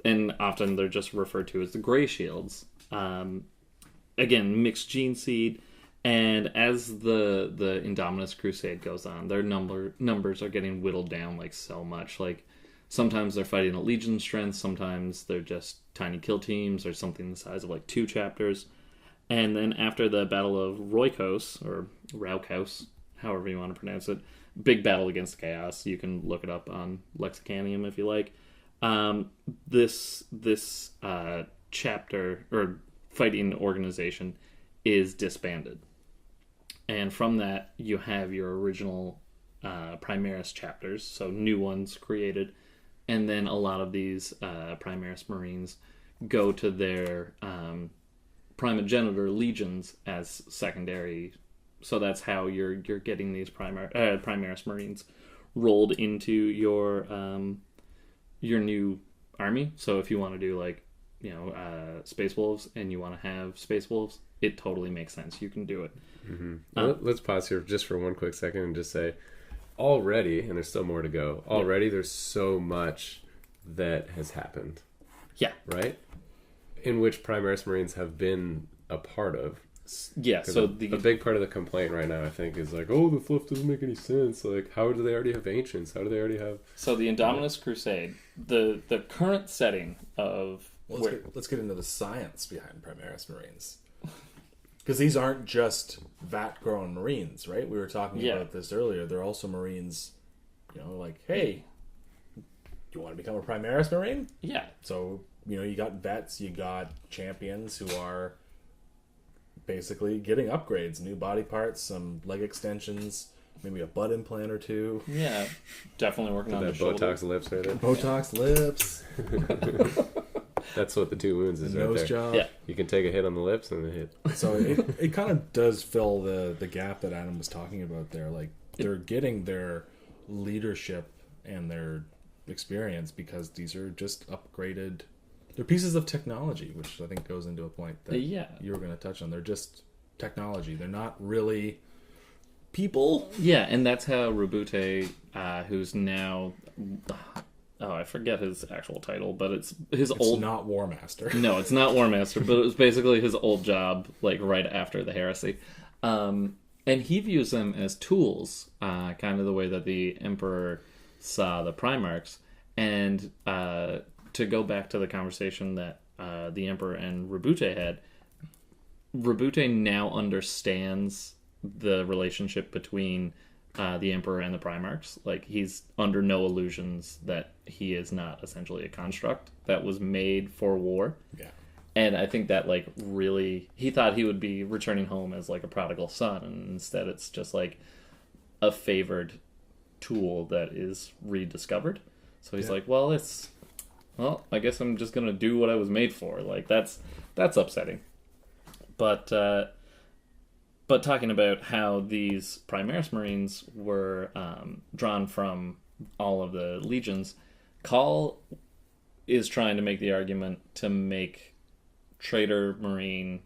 And often they're just referred to as the Gray Shields. Again, mixed gene seed, and as the Indominus Crusade goes on, their numbers are getting whittled down like so much. Like sometimes they're fighting at Legion strength, sometimes they're just tiny kill teams or something the size of like 2 chapters. And then after the Battle of Roykos, or Raukos, however you want to pronounce it, big battle against chaos. You can look it up on Lexicanium if you like. This chapter or fighting organization is disbanded, and from that you have your original Primaris chapters, so new ones created, and then a lot of these Primaris Marines go to their primogenitor legions as secondary. So that's how you're getting these Primaris Marines rolled into your new army. So if you want to do like, Space Wolves and you want to have Space Wolves, it totally makes sense. You can do it. Mm-hmm. Let's pause here just for one quick second and just say, already, and there's still more to go, already there's so much that has happened. Yeah. Right? In which Primaris Marines have been a part of. Yeah, so a big part of the complaint right now, I think, is like, oh, the fluff doesn't make any sense. Like, how do they already have Ancients? How do they already have... So the Indominus Crusade, the current setting of... Let's get into the science behind Primaris Marines. Because these aren't just vat-grown Marines, right? We were talking about this earlier. They're also Marines, like, hey, you want to become a Primaris Marine? Yeah. So, you got vets, you got champions who are... basically getting upgrades, new body parts, some leg extensions, maybe a butt implant or 2. Yeah, definitely working on the Botox lips right there. Botox lips. That's what the 2 wounds is right Nose there. job. Yeah. You can take a hit on the lips and a hit. So it kind of does fill the gap that Adam was talking about there. Like, they're getting their leadership and their experience because these are just upgraded... They're pieces of technology, which I think goes into a point that you were going to touch on. They're just technology. They're not really people. Yeah, and that's how Rabute, who's now... Oh, I forget his actual title, but it's old... It's not War Master. No, it's not War Master, but it was basically his old job, like, right after the Heresy. And he views them as tools, kind of the way that the Emperor saw the Primarchs. And... to go back to the conversation that the Emperor and Rabute had, Rabute now understands the relationship between the Emperor and the Primarchs. Like, he's under no illusions that he is not essentially a construct that was made for war. Yeah. And I think that, like, really... He thought he would be returning home as, like, a prodigal son, and instead it's just, like, a favored tool that is rediscovered. So he's like, well, I guess I'm just going to do what I was made for. Like, that's upsetting. But talking about how these Primaris Marines were drawn from all of the legions, Call is trying to make the argument to make Traitor Marine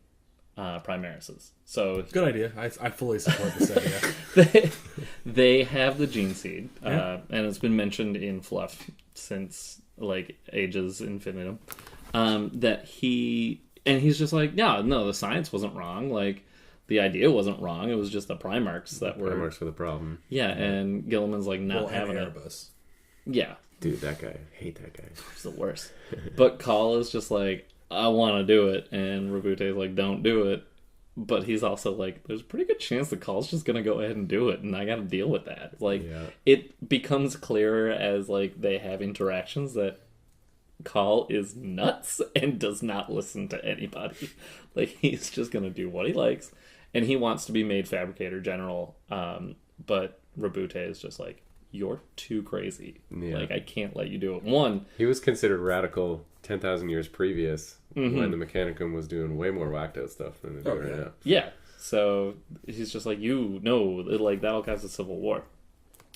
Primarises. So Good idea. I fully support this idea. they have the gene seed, and it's been mentioned in Fluff since, like, ages infinitum, that he's just like, yeah, no, the science wasn't wrong, like, the idea wasn't wrong, it was just the Primarchs that were... Primarchs were the problem. Yeah, and Gilliman's, like, not having it. Erebus. Yeah. Dude, that guy. I hate that guy. It's the worst. But Call is just like, I want to do it, and Rabute's like, don't do it. But he's also like, there's a pretty good chance that Call's just going to go ahead and do it, and I got to deal with that. Like, It becomes clearer as, like, they have interactions that Call is nuts and does not listen to anybody. Like, he's just going to do what he likes, and he wants to be made Fabricator General, but Rabute is just like, you're too crazy. Yeah. Like, I can't let you do it. One, he was considered radical 10,000 years previous when the Mechanicum was doing way more whacked out stuff than they do right now. Yeah. So he's just like, like, that'll cause a civil war.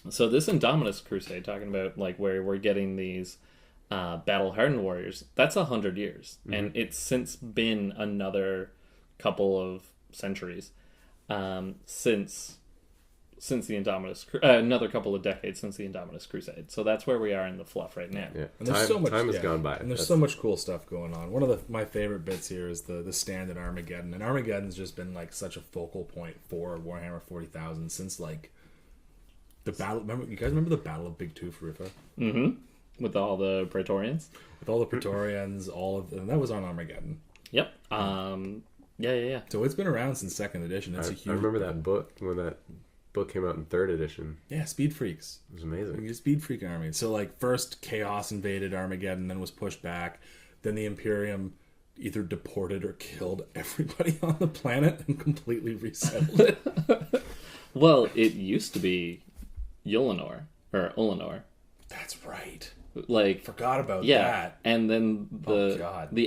So this Indominus Crusade, talking about, like, where we're getting these battle-hardened warriors, that's 100 years. And it's since been another couple of centuries since the Indominus... another couple of decades since the Indominus Crusade. So that's where we are in the Fluff right now. Yeah. And there's so much, time has gone by. And there's so much cool stuff going on. One of my favorite bits here is the stand at Armageddon. And Armageddon's just been, like, such a focal point for Warhammer 40,000 since, like, the battle... You guys remember the Battle of Big Tooth River? Mm-hmm. With all the Praetorians? With all the Praetorians, and that was on Armageddon. Yep. Yeah. So it's been around since 2nd edition. It's a huge... I remember that book, when that book came out in 3rd edition. Yeah, Speed Freaks. It was amazing. Speed Freak army. So, like, first Chaos invaded Armageddon, then was pushed back. Then the Imperium either deported or killed everybody on the planet and completely resettled it. Well, it used to be Ulanor, or Ulanor. That's right. Like, forgot about yeah, that. And then the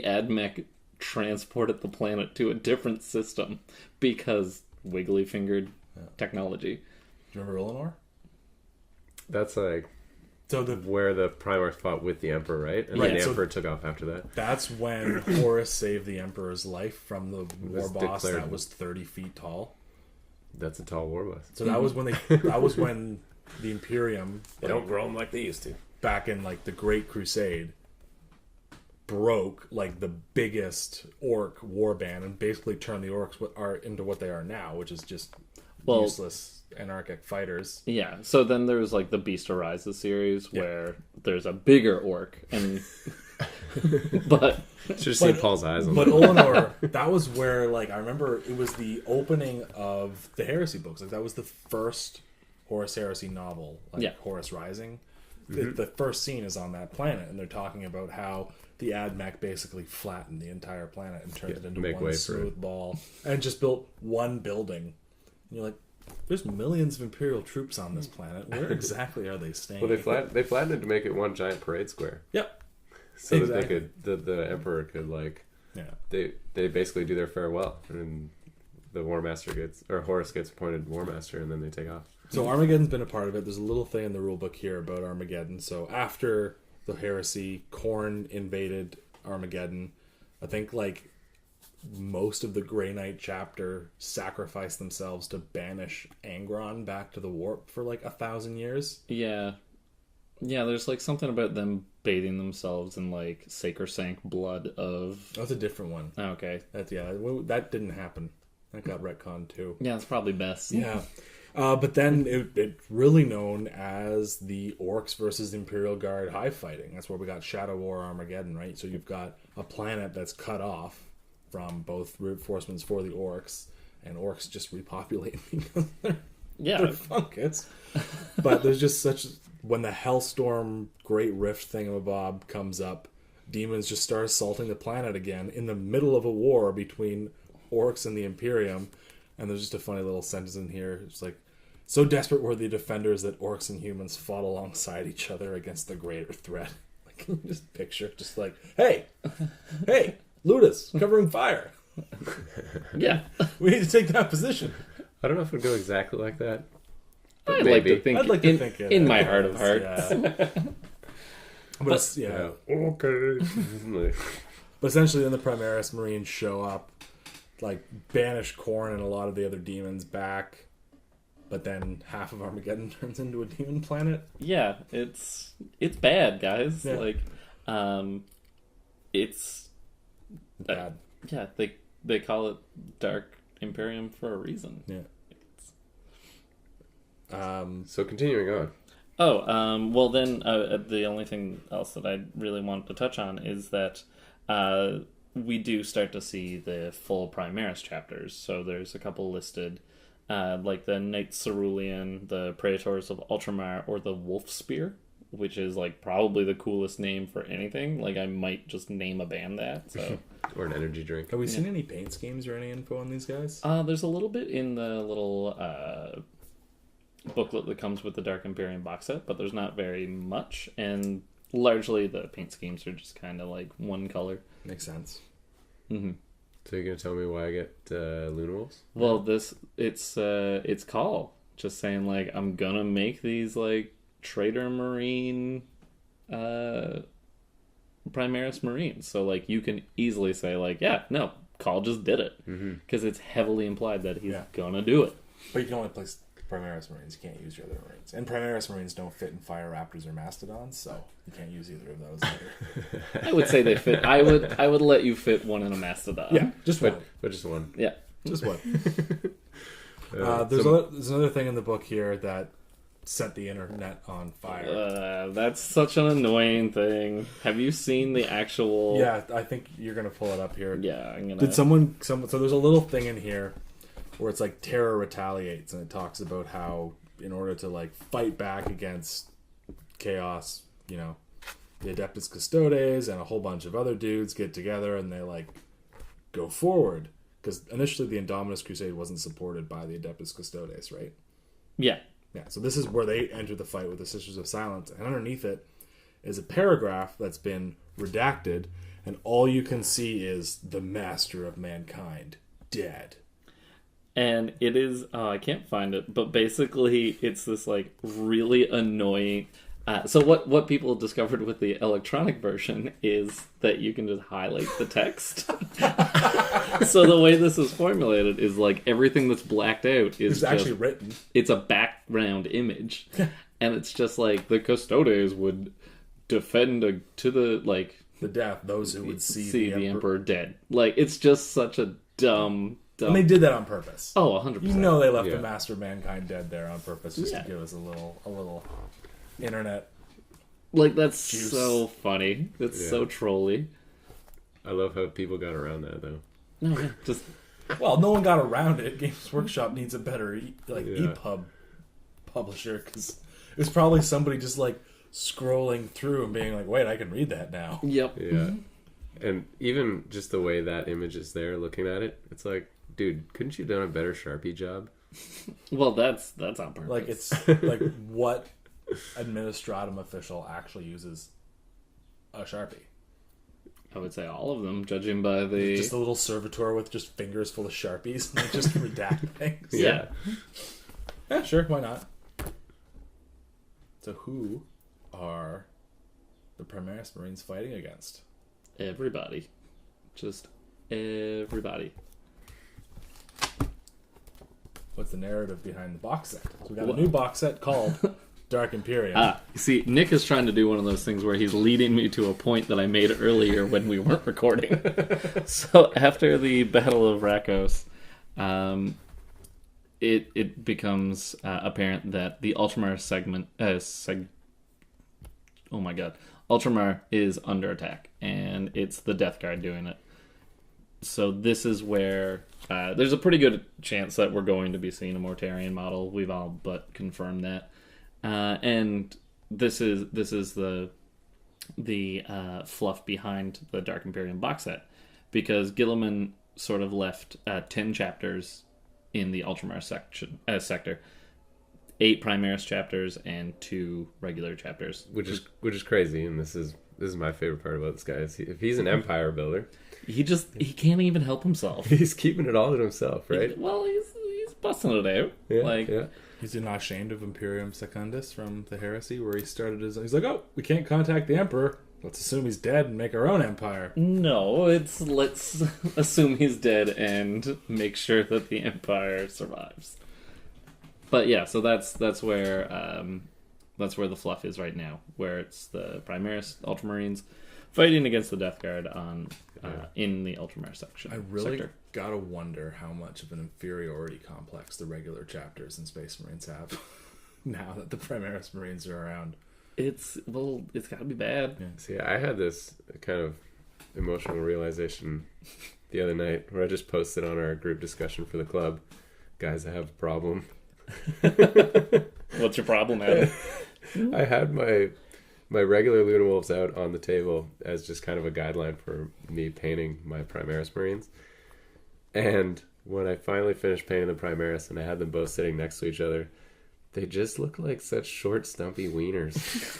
AdMech transported the planet to a different system because wiggly-fingered technology. Do you remember Ulanor? That's like where the Primarchs fought with the Emperor, right? And then the Emperor took off after that. That's when Horus saved the Emperor's life from the war boss that was 30 feet tall. That's a tall war boss. So that was when the Imperium... They don't grow them like they used to. Back in, like, the Great Crusade, broke, like, the biggest orc warband and basically turned the orcs into what they are now, which is just useless anarchic fighters. Yeah, so then there's, like, the Beast Arises series where there's a bigger orc, and... but... Should have seen Paul's eyes on that. But Ulanor, that was where, like, I remember it was the opening of the Heresy books. Like, that was the first Horus Heresy novel, like Horus Rising. The first scene is on that planet, and they're talking about how the AdMech basically flattened the entire planet and turned it into one smooth ball, and just built one building. And you're like, there's millions of Imperial troops on this planet. Where exactly are they staying? Well, they flattened it to make it one giant parade square. Yep. So that they could, the Emperor could, like, they basically do their farewell, and the War Master Horus gets appointed War Master, and then they take off. So Armageddon's been a part of it. There's a little thing in the rulebook here about Armageddon. So after the Heresy, Khorne invaded Armageddon. I think, like, most of the Grey Knight chapter sacrificed themselves to banish Angron back to the warp for, like, 1,000 years. Yeah. Yeah, there's, like, something about them bathing themselves in, like, sacrosanct blood of... That's a different one. Oh, okay. That didn't happen. That got retconned, too. Yeah, it's probably best. Yeah. But then it's really known as the Orcs versus the Imperial Guard hive fighting. That's where we got Shadow War Armageddon, right? So you've got a planet that's cut off, from both reinforcements for the orcs, and orcs just repopulate because they're Yeah. fungus. But there's just when the Hellstorm Great Rift thingamabob comes up, demons just start assaulting the planet again in the middle of a war between orcs and the Imperium. And there's just a funny little sentence in here. It's like, so desperate were the defenders that orcs and humans fought alongside each other against the greater threat. Like, can you just picture, just like, hey, Ludus, covering fire. Yeah. We need to take that position. I don't know if it would go exactly like that. I'd maybe. like to think, I'd like to think in my heart of hearts. Yeah. But it's, yeah. Okay. But essentially, then the Primaris Marines show up, like, banish Khorne and a lot of the other demons back. But then half of Armageddon turns into a demon planet. Yeah, it's bad, guys. Yeah. Like, it's Bad. yeah. They call it Dark Imperium for a reason. Yeah. So continuing on. Well then, the only thing else that I really wanted to touch on is that we do start to see the full Primaris chapters. So there's a couple listed, like the Knights Cerulean, the Praetors of Ultramar, or the Wolf Spear, which is like probably the coolest name for anything. Like, I might just name a band that. So Or an energy drink. Have we seen any paint schemes or any info on these guys? there's a little bit in the little booklet that comes with the Dark Imperium box set, but there's not very much, and largely the paint schemes are just kind of like one color. Makes sense. Mm-hmm. So you're gonna tell me why I get Loon Wolves? Well, it's Call just saying, like, I'm gonna make these like Trader Marine Primaris Marines, so like you can easily say like, yeah, no, Call just did it, because it's heavily implied that he's gonna do it. But you can only place Primaris Marines. You can't use your other Marines. And Primaris Marines don't fit in Fire Raptors or Mastodons, so you can't use either of those either. I would say they fit. I would let you fit one in a Mastodon. Yeah, just one. But just one. Yeah. Just one. There's There's another thing in the book here that set the internet on fire. That's such an annoying thing. Have you seen the actual? Yeah, I think you're gonna pull it up here. Yeah, I'm gonna. Did someone? So there's a little thing in here where it's like terror retaliates, and it talks about how in order to like fight back against chaos, you know, the Adeptus Custodes and a whole bunch of other dudes get together and they like go forward, because initially the Indominus Crusade wasn't supported by the Adeptus Custodes, right? Yeah. Yeah, so this is where they enter the fight with the Sisters of Silence, and underneath it is a paragraph that's been redacted, and all you can see is the Master of Mankind dead. And it is, I can't find it, but basically it's this like really annoying. So what people discovered with the electronic version is that you can just highlight the text. So the way this is formulated is like everything that's blacked out is It's actually written. It's a background image, and it's just like the Custodes would defend to the like The death, those who would see the Emperor dead. Like, it's just such a dumb. And they did that on purpose. Oh, 100%. You know they left the Master of Mankind dead there on purpose just Yeah. to give us a little internet. Like, that's Juice. so funny. It's so trolly. I love how people got around that though. No, yeah, just Well, no one got around it. Games Workshop needs a better EPUB publisher, because it's probably somebody just like scrolling through and being like, wait, I can read that now. yep. Yeah. And even just the way that image is there, looking at it, it's like, dude, couldn't you have done a better Sharpie job? Well, that's on purpose. Like, it's like, what administratum official actually uses a Sharpie? I would say all of them, judging by the Just a little servitor with just fingers full of Sharpies and they just redact things. yeah. Yeah, sure, why not? So who are the Primaris Marines fighting against? Everybody, just everybody. What's the narrative behind the box set? So we got a new box set called Dark Imperium. You see, Nick is trying to do one of those things where he's leading me to a point that I made earlier when we weren't recording. So after the Battle of Rakos, it becomes apparent that the Ultramar Ultramar is under attack, and it's the Death Guard doing it. So this is where there's a pretty good chance that we're going to be seeing a Mortarion model. We've all but confirmed that, and this is the fluff behind the Dark Imperium box set, because Gilliman sort of left 10 chapters in the Ultramar sector, 8 Primaris chapters and 2 regular chapters, which is crazy. And this is my favorite part about this guy. If he's an empire builder, he can't even help himself. He's keeping it all to himself, right? He's busting it out. Yeah. He's not ashamed of Imperium Secundus from the Heresy, where he started his. He's like, oh, we can't contact the Emperor. Let's assume he's dead and make our own empire. No, let's assume he's dead and make sure that the empire survives. But yeah, so that's where the fluff is right now, where it's the Primaris Ultramarines fighting against the Death Guard in the Ultramar section. I really sector. gotta wonder how much of an inferiority complex the regular chapters and Space Marines have now that the Primaris Marines are around. It's gotta be bad. Yeah. See, I had this kind of emotional realization the other night where I just posted on our group discussion for the club, guys, I have a problem. What's your problem, Adam? I had my regular Luna Wolves out on the table as just kind of a guideline for me painting my Primaris Marines. And when I finally finished painting the Primaris and I had them both sitting next to each other, they just look like such short, stumpy wieners.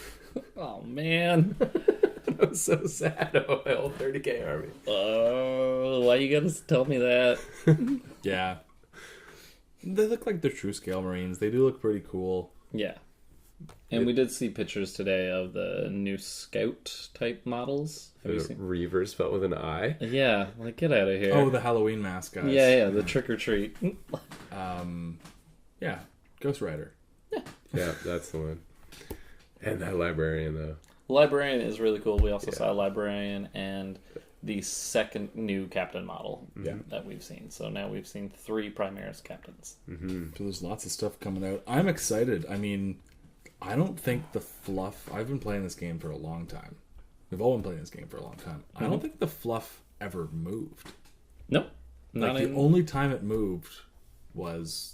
Oh, man. I was so sad about my whole 30k army. Oh, why you gotta tell me that? Yeah. They look like they're true scale Marines. They do look pretty cool. Yeah. And we did see pictures today of the new Scout type models. Have you seen? Reavers spelled with an I. Yeah, like get out of here. Oh, the Halloween mask guys. Yeah, the trick or treat. Yeah, Ghost Rider. Yeah, that's the one. And that librarian, though. Librarian is really cool. We also saw Librarian and the second new captain model that we've seen. So now we've seen 3 Primaris captains. Mm-hmm. So there's lots of stuff coming out. I'm excited. I mean, I don't think the fluff... I've been playing this game for a long time. We've all been playing this game for a long time. I don't think the fluff ever moved. Nope. The only time it moved was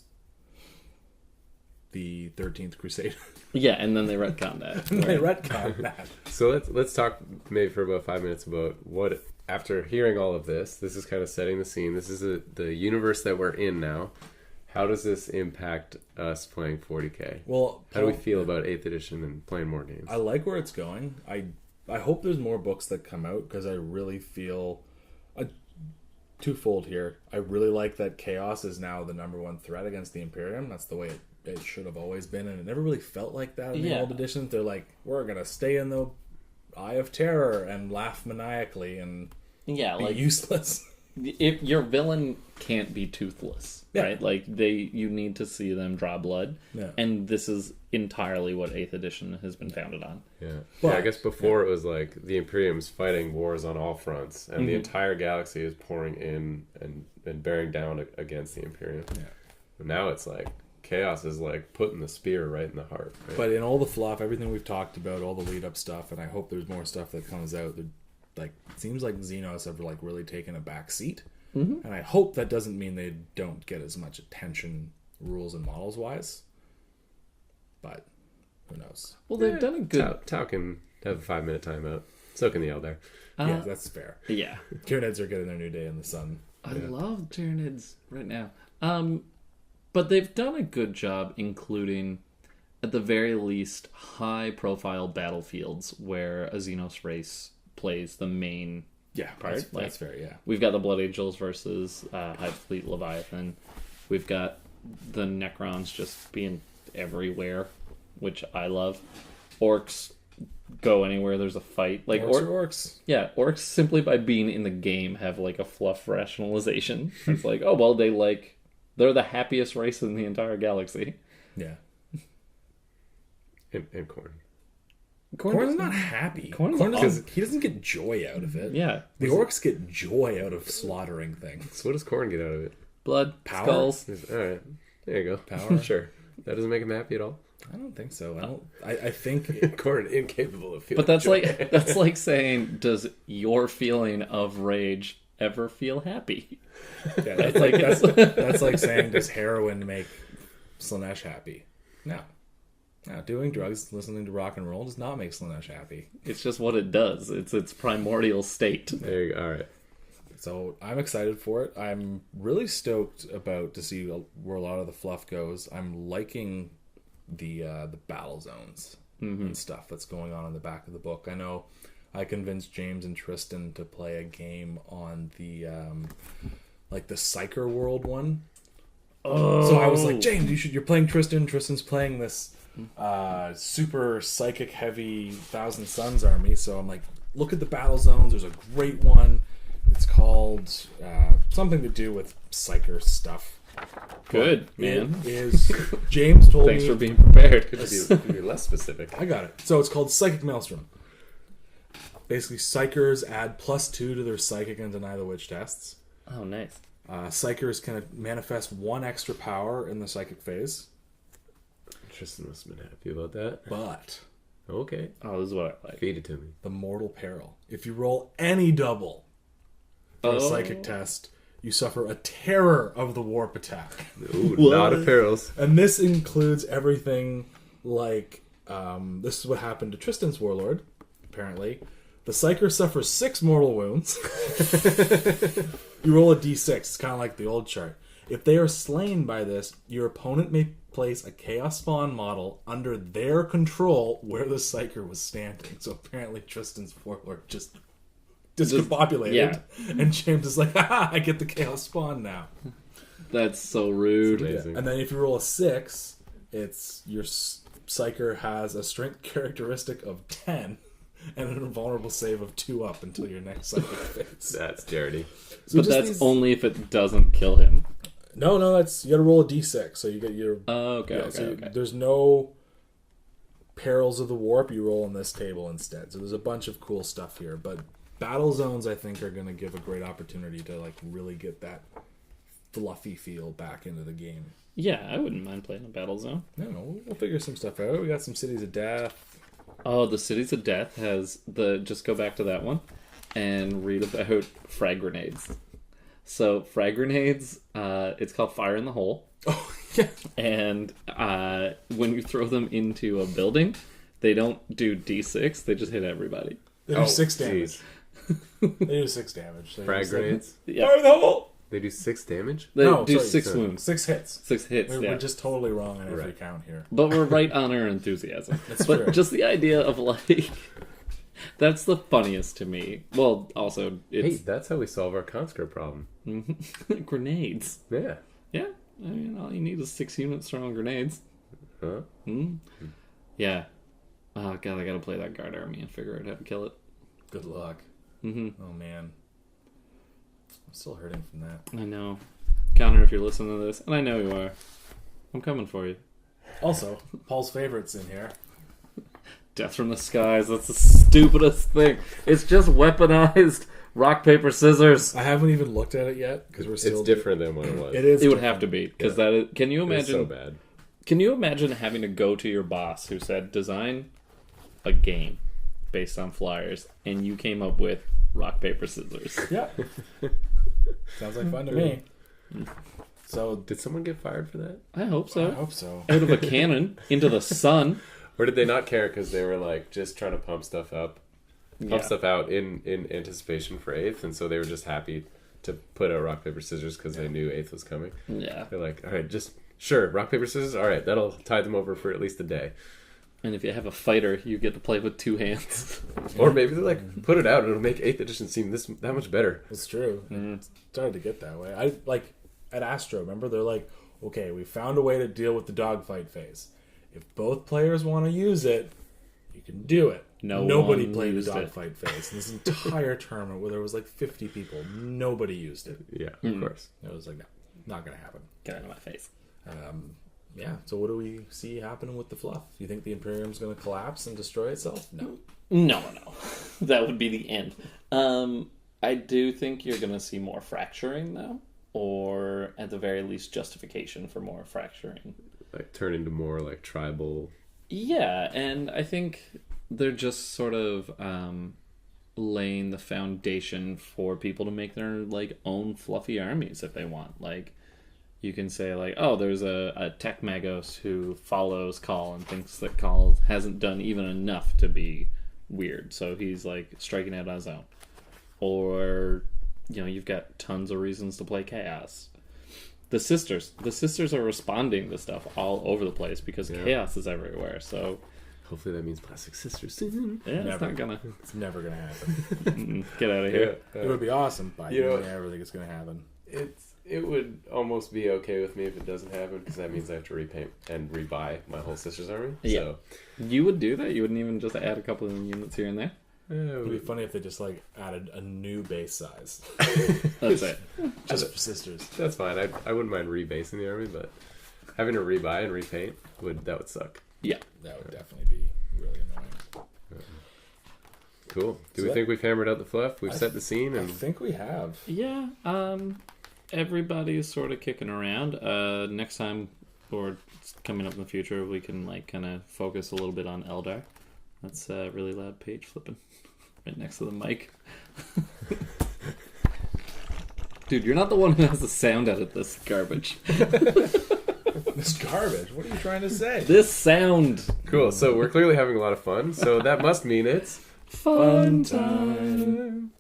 the 13th Crusade. Yeah, and then they retconned that. They retconned that. So let's talk maybe for about 5 minutes about what, after hearing all of this is kind of setting the scene. This is the universe that we're in now. How does this impact us playing 40k? Well, how do we feel about 8th edition and playing more games? I like where it's going. I hope there's more books that come out, because I really feel twofold here. I really like that Chaos is now the number one threat against the Imperium. That's the way it should have always been, and it never really felt like that in the old editions. They're like, we're gonna stay in the Eye of Terror and laugh maniacally and be useless. If your villain can't be toothless, right? Like you need to see them draw blood, and this is entirely what 8th edition has been founded on. But, I guess before it was like the Imperium's fighting wars on all fronts, and the entire galaxy is pouring in and bearing down against the Imperium. But now it's like Chaos is like putting the spear right in the heart. Right? But in all the fluff, everything we've talked about, all the lead up stuff, and I hope there's more stuff that comes out. Like, it seems like Xenos have like really taken a back seat, and I hope that doesn't mean they don't get as much attention, rules and models wise. But who knows? Well, they've done a good. Tau can have a 5-minute timeout. So can the Eldar. Yeah, that's fair. Yeah, Tyranids are getting their new day in the sun. I love Tyranids right now. But they've done a good job including, at the very least, high-profile battlefields where a Xenos race plays the main part. That's fair, yeah. We've got the Blood Angels versus Hive Fleet Leviathan. We've got the Necrons just being everywhere, which I love. Orcs go anywhere there's a fight. Like Orcs. Yeah, orcs simply by being in the game have like a fluff rationalization. It's like, oh well, they're the happiest race in the entire galaxy. Yeah. And Khorne. Khorne's not happy. He doesn't get joy out of it. Yeah. The orcs get joy out of slaughtering things. So what does Khorne get out of it? Blood, Power? skulls. All right. There you go. Power? Sure. That doesn't make him happy at all. I don't think so. I think Khorne incapable of feeling But that's joy. like saying, does your feeling of rage ever feel happy. Yeah, that's like saying, does heroin make Slanesh happy? No. No, doing drugs, listening to rock and roll does not make Slanesh happy. It's just what it does. It's its primordial state. There you go. All right. So I'm excited for it. I'm really stoked to see where a lot of the fluff goes. I'm liking the battle zones and stuff that's going on in the back of the book. I know I convinced James and Tristan to play a game on the like the Psyker World one. Oh. So I was like, James, you're playing Tristan. Tristan's playing this super psychic heavy Thousand Suns army. So I'm like, look at the battle zones. There's a great one. It's called something to do with Psyker stuff. Good, man. It is. James told Thanks me. for being prepared. Could be less specific. I got it. So it's called Psychic Maelstrom. Basically, Psychers add +2 to their psychic and deny the witch tests. Oh, nice. Psychers can manifest 1 extra power in the psychic phase. Tristan must have been happy about that. But Okay. Oh, this is what I like. Feed it to me. the mortal peril. If you roll any double for a psychic test, you suffer a terror of the warp attack. Ooh, not of perils. And this includes everything like, this is what happened to Tristan's Warlord, apparently. The Psyker suffers 6 mortal wounds. You roll a d6. It's kind of like the old chart. If they are slain by this, your opponent may place a Chaos Spawn model under their control where the Psyker was standing. So apparently Tristan's Warlord just discombobulated. Yeah. And James is like, haha, I get the Chaos Spawn now. That's so rude. It's amazing. Yeah. And then if you roll a 6, it's your Psyker has a strength characteristic of 10 and an invulnerable save of 2 up until your next psychic phase. That's dirty. So But just that's only if it doesn't kill him. No, that's you got to roll a d6, so you get your. Oh, okay, Yeah, okay, so okay. there's no perils of the warp. You roll on this table instead. So there's a bunch of cool stuff here, but battle zones I think are going to give a great opportunity to like really get that fluffy feel back into the game. Yeah, I wouldn't mind playing a battle zone. No, we'll figure some stuff out. We got some Cities of Death. Oh, the Cities of Death has the... Just go back to that one and read about frag grenades. So, frag grenades, it's called Fire in the Hole. Oh, yeah. And when you throw them into a building, they don't do D6, they just hit everybody. They do 6 damage. Jeez. They do 6 damage. So Frag grenades. Yeah. Fire in the hole! They do 6 damage? They No, do sorry, 6 sorry. wounds. 6 hits. 6 hits, We're just totally wrong on every count here. But we're right on our enthusiasm. That's but true. just the idea of like... That's the funniest to me. Well, also, Hey, it's that's how we solve our conscript problem. grenades. Yeah. Yeah, I mean, all you need is 6 units throwing grenades. Huh? Yeah. Oh, God, I gotta play that guard army and figure out how to kill it. Good luck. Oh, man. I'm still hurting from that. I know. Connor, if you're listening to this, and I know you are, I'm coming for you. Also, Paul's favorites in here. Death from the skies, that's the stupidest thing. It's just weaponized rock, paper, scissors. I haven't even looked at it yet because we're still. It's different than what it was. It is. It would have to be, because that is... Can you It's imagine... so bad. Can you imagine having to go to your boss who said, design a game based on flyers, and you came up with rock, paper, scissors? Yeah. Sounds like fun to me. So Did someone get fired for that? I hope so. I hope so. Out of a cannon into the sun. Or did they not care because they were like just trying to pump stuff up, Yeah. stuff out in anticipation for 8th, and so they were just happy to put out rock paper scissors because they knew 8th was coming. Yeah. They're like, all right, just sure, rock paper scissors. All right, that'll tide them over for at least a day. And if you have a fighter, you get to play with 2 hands. Or maybe they're like, put it out, it'll make 8th edition seem that much better. It's true. It's started to get that way. I like at Astro. Remember, they're like, okay, we found a way to deal with the dogfight phase. If both players want to use it, you can do it. Nobody one played the used it. dogfight phase. And this entire tournament where there was like 50 people, nobody used it. Yeah, of course. It was like, no, not going to happen. Get out of my face. Yeah, so what do we see happening with the fluff? Do you think the Imperium's going to collapse and destroy itself? No. No. That would be the end. I do think you're going to see more fracturing, though. Or, at the very least, justification for more fracturing. Like turn into more like tribal. Yeah, and I think they're just sort of laying the foundation for people to make their like own fluffy armies if they want. Like you can say like, oh, there's a tech magos who follows Call and thinks that Call hasn't done even enough to be weird, so he's like striking out on his own. Or you've got tons of reasons to play Chaos. The sisters are responding to stuff all over the place because Chaos is everywhere. So hopefully that means Plastic Sisters soon. Yeah, it's never gonna happen. Get out of here. It would be awesome, but I never think it's gonna happen. It would almost be okay with me if it doesn't happen, because that means I have to repaint and rebuy my whole Sisters army. Yeah. So. You would do that? You wouldn't even just add a couple of units here and there? It'd be funny if they just like added a new base size. That's it. Just for Sisters. That's fine. I wouldn't mind rebasing the army, but having to rebuy and repaint would suck. Yeah. That would definitely be really annoying. Cool. Do we think we've hammered out the fluff? We've set the scene? I think we have. Yeah. Everybody's sort of kicking around. Next time, or coming up in the future, we can like kind of focus a little bit on Eldar. That's really loud page flipping right next to the mic. Dude, you're not the one who has to sound edit this garbage. This garbage? What are you trying to say? This sound. Cool. So we're clearly having a lot of fun. So that must mean it's fun time.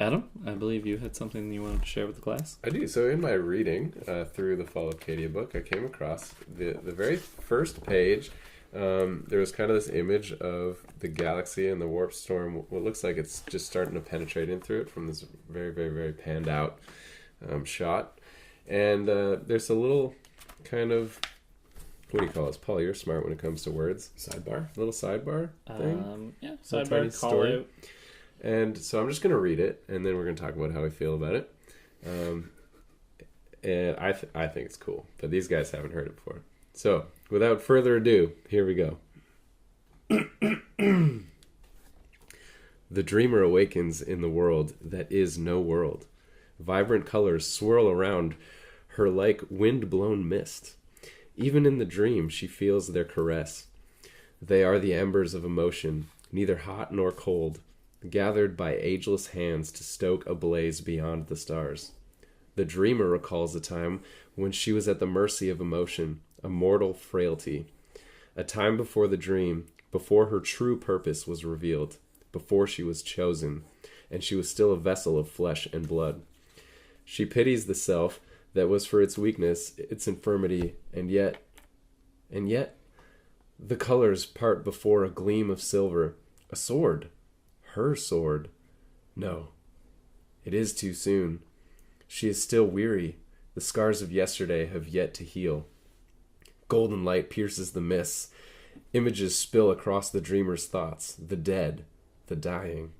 Adam, I believe you had something you wanted to share with the class. I do. So in my reading through the Fall of Cadia book, I came across the very first page. There was kind of this image of the galaxy and the warp storm. What looks like it's just starting to penetrate in through it from this very, very, very panned out shot. And there's a little kind of, what do you call this? Paul, you're smart when it comes to words. Sidebar? A little sidebar thing? Yeah, Little sidebar, tiny call story. out. And so I'm just going to read it, and then we're going to talk about how I feel about it. And I think it's cool, but these guys haven't heard it before. So, without further ado, here we go. The dreamer awakens in the world that is no world. Vibrant colors swirl around her like wind-blown mist. Even in the dream, she feels their caress. They are the embers of emotion, neither hot nor cold, gathered by ageless hands to stoke a blaze beyond the stars. The dreamer recalls a time when she was at the mercy of emotion, a mortal frailty. A time before the dream, before her true purpose was revealed, before she was chosen, and she was still a vessel of flesh and blood. She pities the self that was for its weakness, its infirmity, and yet, the colors part before a gleam of silver, a sword. Her sword. No, it is too soon. She is still weary. The scars of yesterday have yet to heal. Golden light pierces the mists. Images spill across the dreamer's thoughts. The dead, the dying.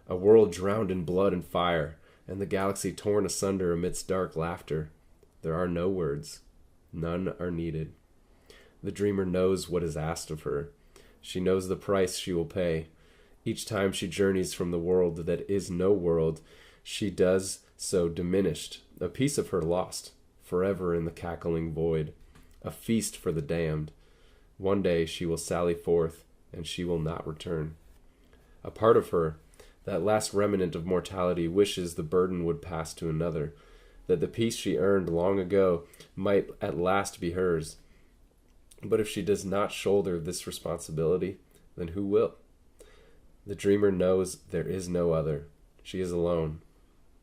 A world drowned in blood and fire, and the galaxy torn asunder amidst dark laughter. There are no words. None are needed. The dreamer knows what is asked of her. She knows the price she will pay. Each time she journeys from the world that is no world, she does so diminished, a piece of her lost, forever in the cackling void, a feast for the damned. One day she will sally forth, and she will not return. A part of her, that last remnant of mortality, wishes the burden would pass to another, that the peace she earned long ago might at last be hers. But if she does not shoulder this responsibility, then who will? The dreamer knows there is no other. She is alone.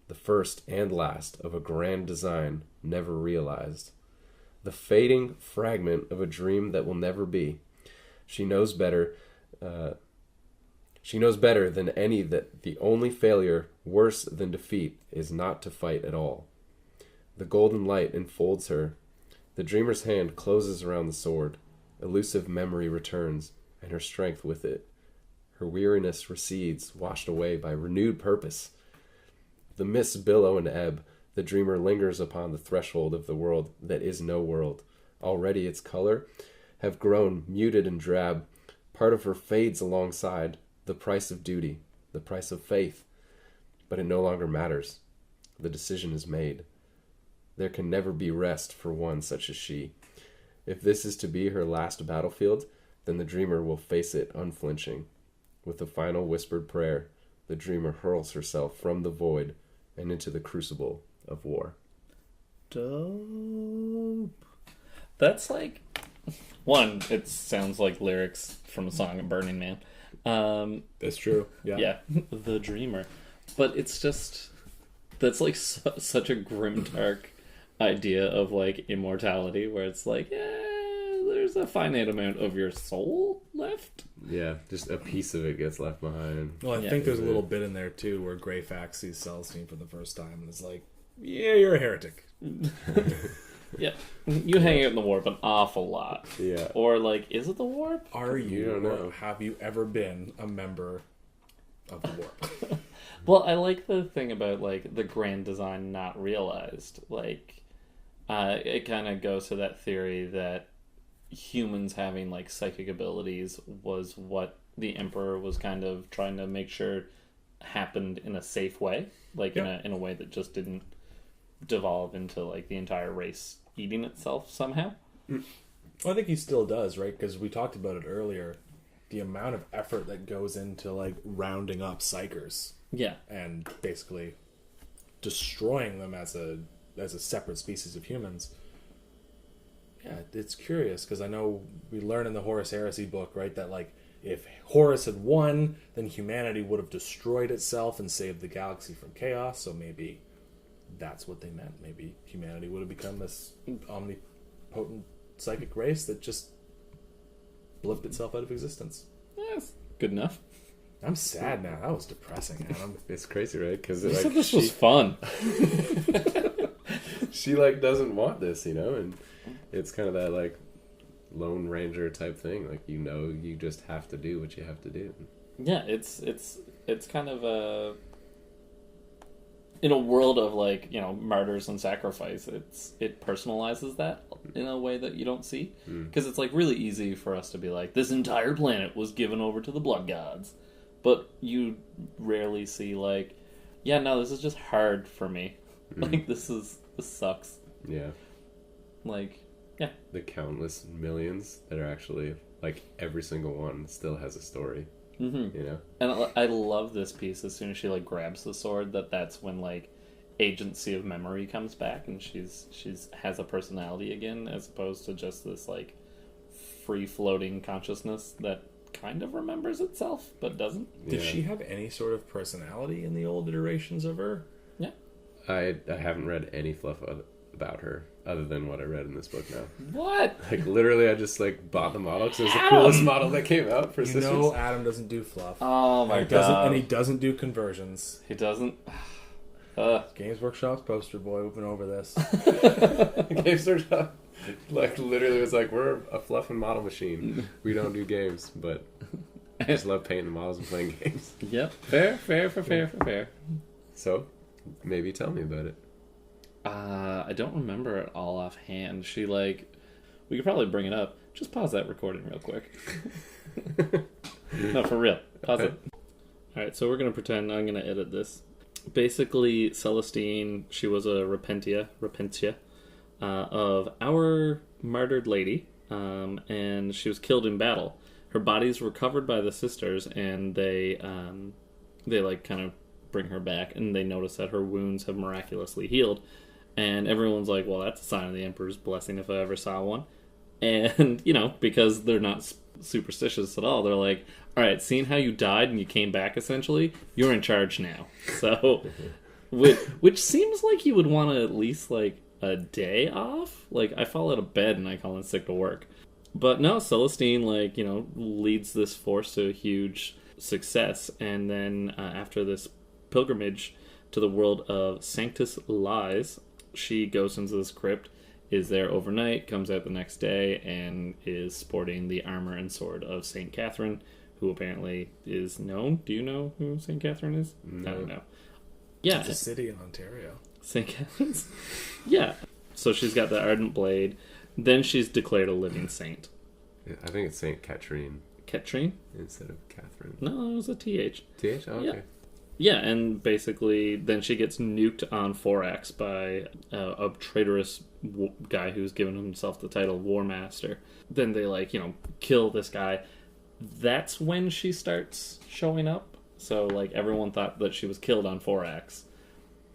The first and last of a grand design never realized. The fading fragment of a dream that will never be. She knows better than any that the only failure, worse than defeat, is not to fight at all. The golden light enfolds her. The dreamer's hand closes around the sword. Elusive memory returns, and her strength with it. Her weariness recedes, washed away by renewed purpose. The mists billow and ebb. The dreamer lingers upon the threshold of the world that is no world. Already its color have grown muted and drab. Part of her fades alongside. The price of duty, the price of faith. But it no longer matters. The decision is made. There can never be rest for one such as she. If this is to be her last battlefield, then the dreamer will face it unflinching. With a final whispered prayer, the dreamer hurls herself from the void and into the crucible of war. Dope. That's like... One, it sounds like lyrics from a song of Burning Man. That's true. Yeah, the dreamer. But it's just... That's like such a grim, dark idea of like immortality, where it's like, there's a finite amount of your soul left. Yeah, just a piece of it gets left behind. Well, I think there's a little bit in there too where Greyfax sees Celestine for the first time and is like, yeah, you're a heretic. Yeah, you hang out in the warp an awful lot. Yeah. Or like, is it the warp? Are you, don't know. or have you ever been a member of the warp? Well, I like the thing about like the grand design not realized. Like, it kind of goes to that theory that humans having like psychic abilities was what the Emperor was kind of trying to make sure happened in a safe way, like in a way that just didn't devolve into like the entire race eating itself somehow. Well, I think he still does, right? Because we talked about it earlier. The amount of effort that goes into like rounding up psychers, Yeah, and basically destroying them as a separate species of humans. Yeah, it's curious because I know we learn in the Horus Heresy book, right, that like if Horus had won, then humanity would have destroyed itself and saved the galaxy from chaos. So maybe that's what they meant. Maybe humanity would have become this omnipotent psychic race that just blipped itself out of existence. that's good enough. I'm sad now. That was depressing, Adam. It's crazy, right? Because You like, said this was fun. she like doesn't want this, you know, and it's kind of that like Lone Ranger type thing. Like, you know, you just have to do what you have to do. Yeah, it's kind of a... In a world of like, you know, martyrs and sacrifice, it personalizes that in a way that you don't see. Because it's like really easy for us to be like, this entire planet was given over to the blood gods. But you rarely see like, yeah, no, this is just hard for me. Like, this sucks. Yeah. Like, yeah. The countless millions that are actually, like, every single one still has a story. Mm-hmm. You know? And I love this piece. As soon as she like grabs the sword, that's when like agency of memory comes back, and she's has a personality again, as opposed to just this like free floating consciousness that kind of remembers itself but doesn't. Did she have any sort of personality in the old iterations of her? Yeah. I haven't read any fluff about her other than what I read in this book now. What? Like, literally, I just like bought the model because it was the coolest model that came out for You Sisters. know, Adam doesn't do fluff. Oh my And he doesn't do conversions. He doesn't. Games Workshop's poster boy. We've been over this. Games Workshop, like, literally was like, we're a fluff and model machine. We don't do games, but I just love painting the models and playing games. Yep. Fair. So, maybe tell me about it. I don't remember it all offhand. She we could probably bring it up. Just pause that recording real quick. No, for real. Pause it. Alright, so we're going to pretend I'm going to edit this. Basically, Celestine, she was a Repentia, of our martyred lady, and she was killed in battle. Her body's recovered by the sisters, and they like kind of bring her back, and they notice that her wounds have miraculously healed. And everyone's like, well, that's a sign of the Emperor's blessing if I ever saw one. And, you know, because they're not superstitious at all, they're like, all right, seeing how you died and you came back, essentially, you're in charge now. So, which seems like you would want to at least, like, a day off. Like, I fall out of bed and I call in sick to work. But no, Celestine, like, you know, leads this force to a huge success. And then after this pilgrimage to the world of Sanctus Lies, she goes into this crypt, is there overnight, comes out the next day, and is sporting the armor and sword of St. Catherine, who apparently is known. Do you know who St. Catherine is? No. I don't know. Yeah. It's a city in Ontario. St. Catherine's? Yeah. So she's got the ardent blade. Then she's declared a living saint. I think it's St. Katrine Katrine? instead of Catherine. No, it was a TH. TH? Oh, okay. Yeah. Yeah, and basically then she gets nuked on Forax by a traitorous guy who's given himself the title War Master. Then they, like, you know, kill this guy. That's when she starts showing up. So, like, everyone thought that she was killed on Forax,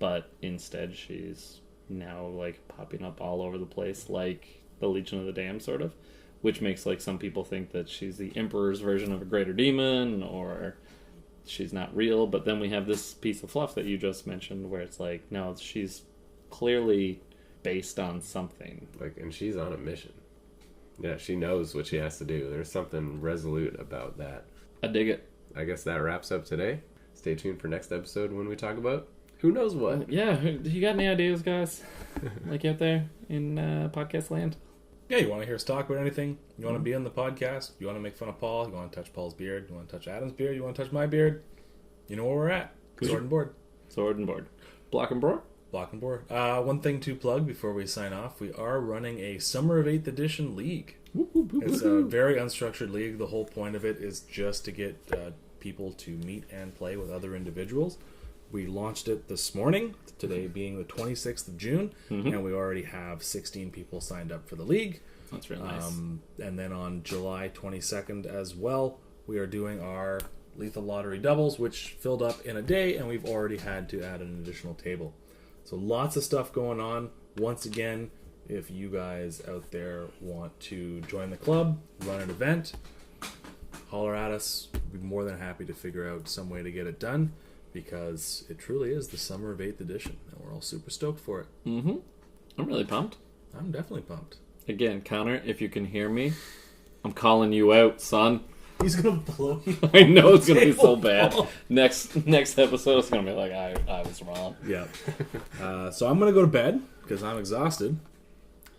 but instead she's now, like, popping up all over the place, like the Legion of the Damned, sort of, which makes, like, some people think that she's the Emperor's version of a greater demon, or she's not real. But then we have this piece of fluff that you just mentioned, where it's like, no, she's clearly based on something. Like, and she's on a mission. Yeah, she knows what she has to do. There's something resolute about that. I dig it. I guess that wraps up today. Stay tuned for next episode when we talk about who knows what. Yeah, you got any ideas, guys? Like, out there in podcast land? Yeah, you want to hear us talk about anything? You want to be on the podcast? You want to make fun of Paul? You want to touch Paul's beard? You want to touch Adam's beard? You want to touch my beard? You know where we're at. Sword and board. Sword and board. Block and board? Block and board. One thing to plug before we sign off. We are running a Summer of 8th Edition league. It's a very unstructured league. The whole point of it is just to get people to meet and play with other individuals. We launched it this morning, today being the 26th of June, and we already have 16 people signed up for the league. That's really nice. And then on July 22nd as well, we are doing our Lethal Lottery doubles, which filled up in a day, and we've already had to add an additional table. So lots of stuff going on. Once again, if you guys out there want to join the club, run an event, holler at us. We'd be more than happy to figure out some way to get it done, because it truly is the Summer of 8th Edition, and we're all super stoked for it. Mm-hmm. I'm really pumped. I'm definitely pumped. Again, Connor, if you can hear me, I'm calling you out, son. He's going to blow you. I know it's going to be so bad. Next episode is going to be like, I was wrong. Yeah. So I'm going to go to bed, because I'm exhausted.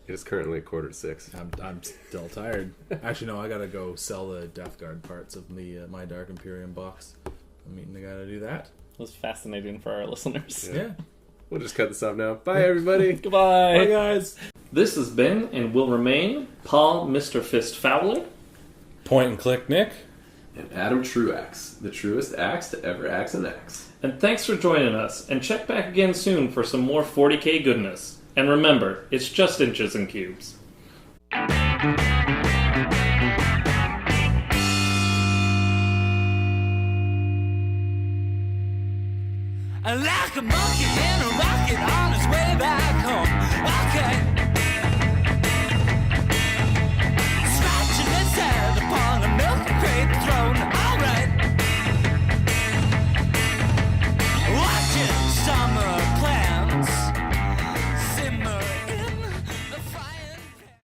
It is currently 5:45. I'm still tired. Actually, no, I got to go sell the Death Guard parts of my Dark Imperium box. I'm meeting the guy to do that. It was fascinating for our listeners. Yeah. We'll just cut this off now. Bye, everybody. Goodbye. Bye, guys. This has been and will remain Paul Mr. Fist Fowler. Point and click, Nick. And Adam Truax, the truest axe to ever axe an axe. And thanks for joining us. And check back again soon for some more 40k goodness. And remember, it's just inches and cubes. Like a monkey in a rocket on his way back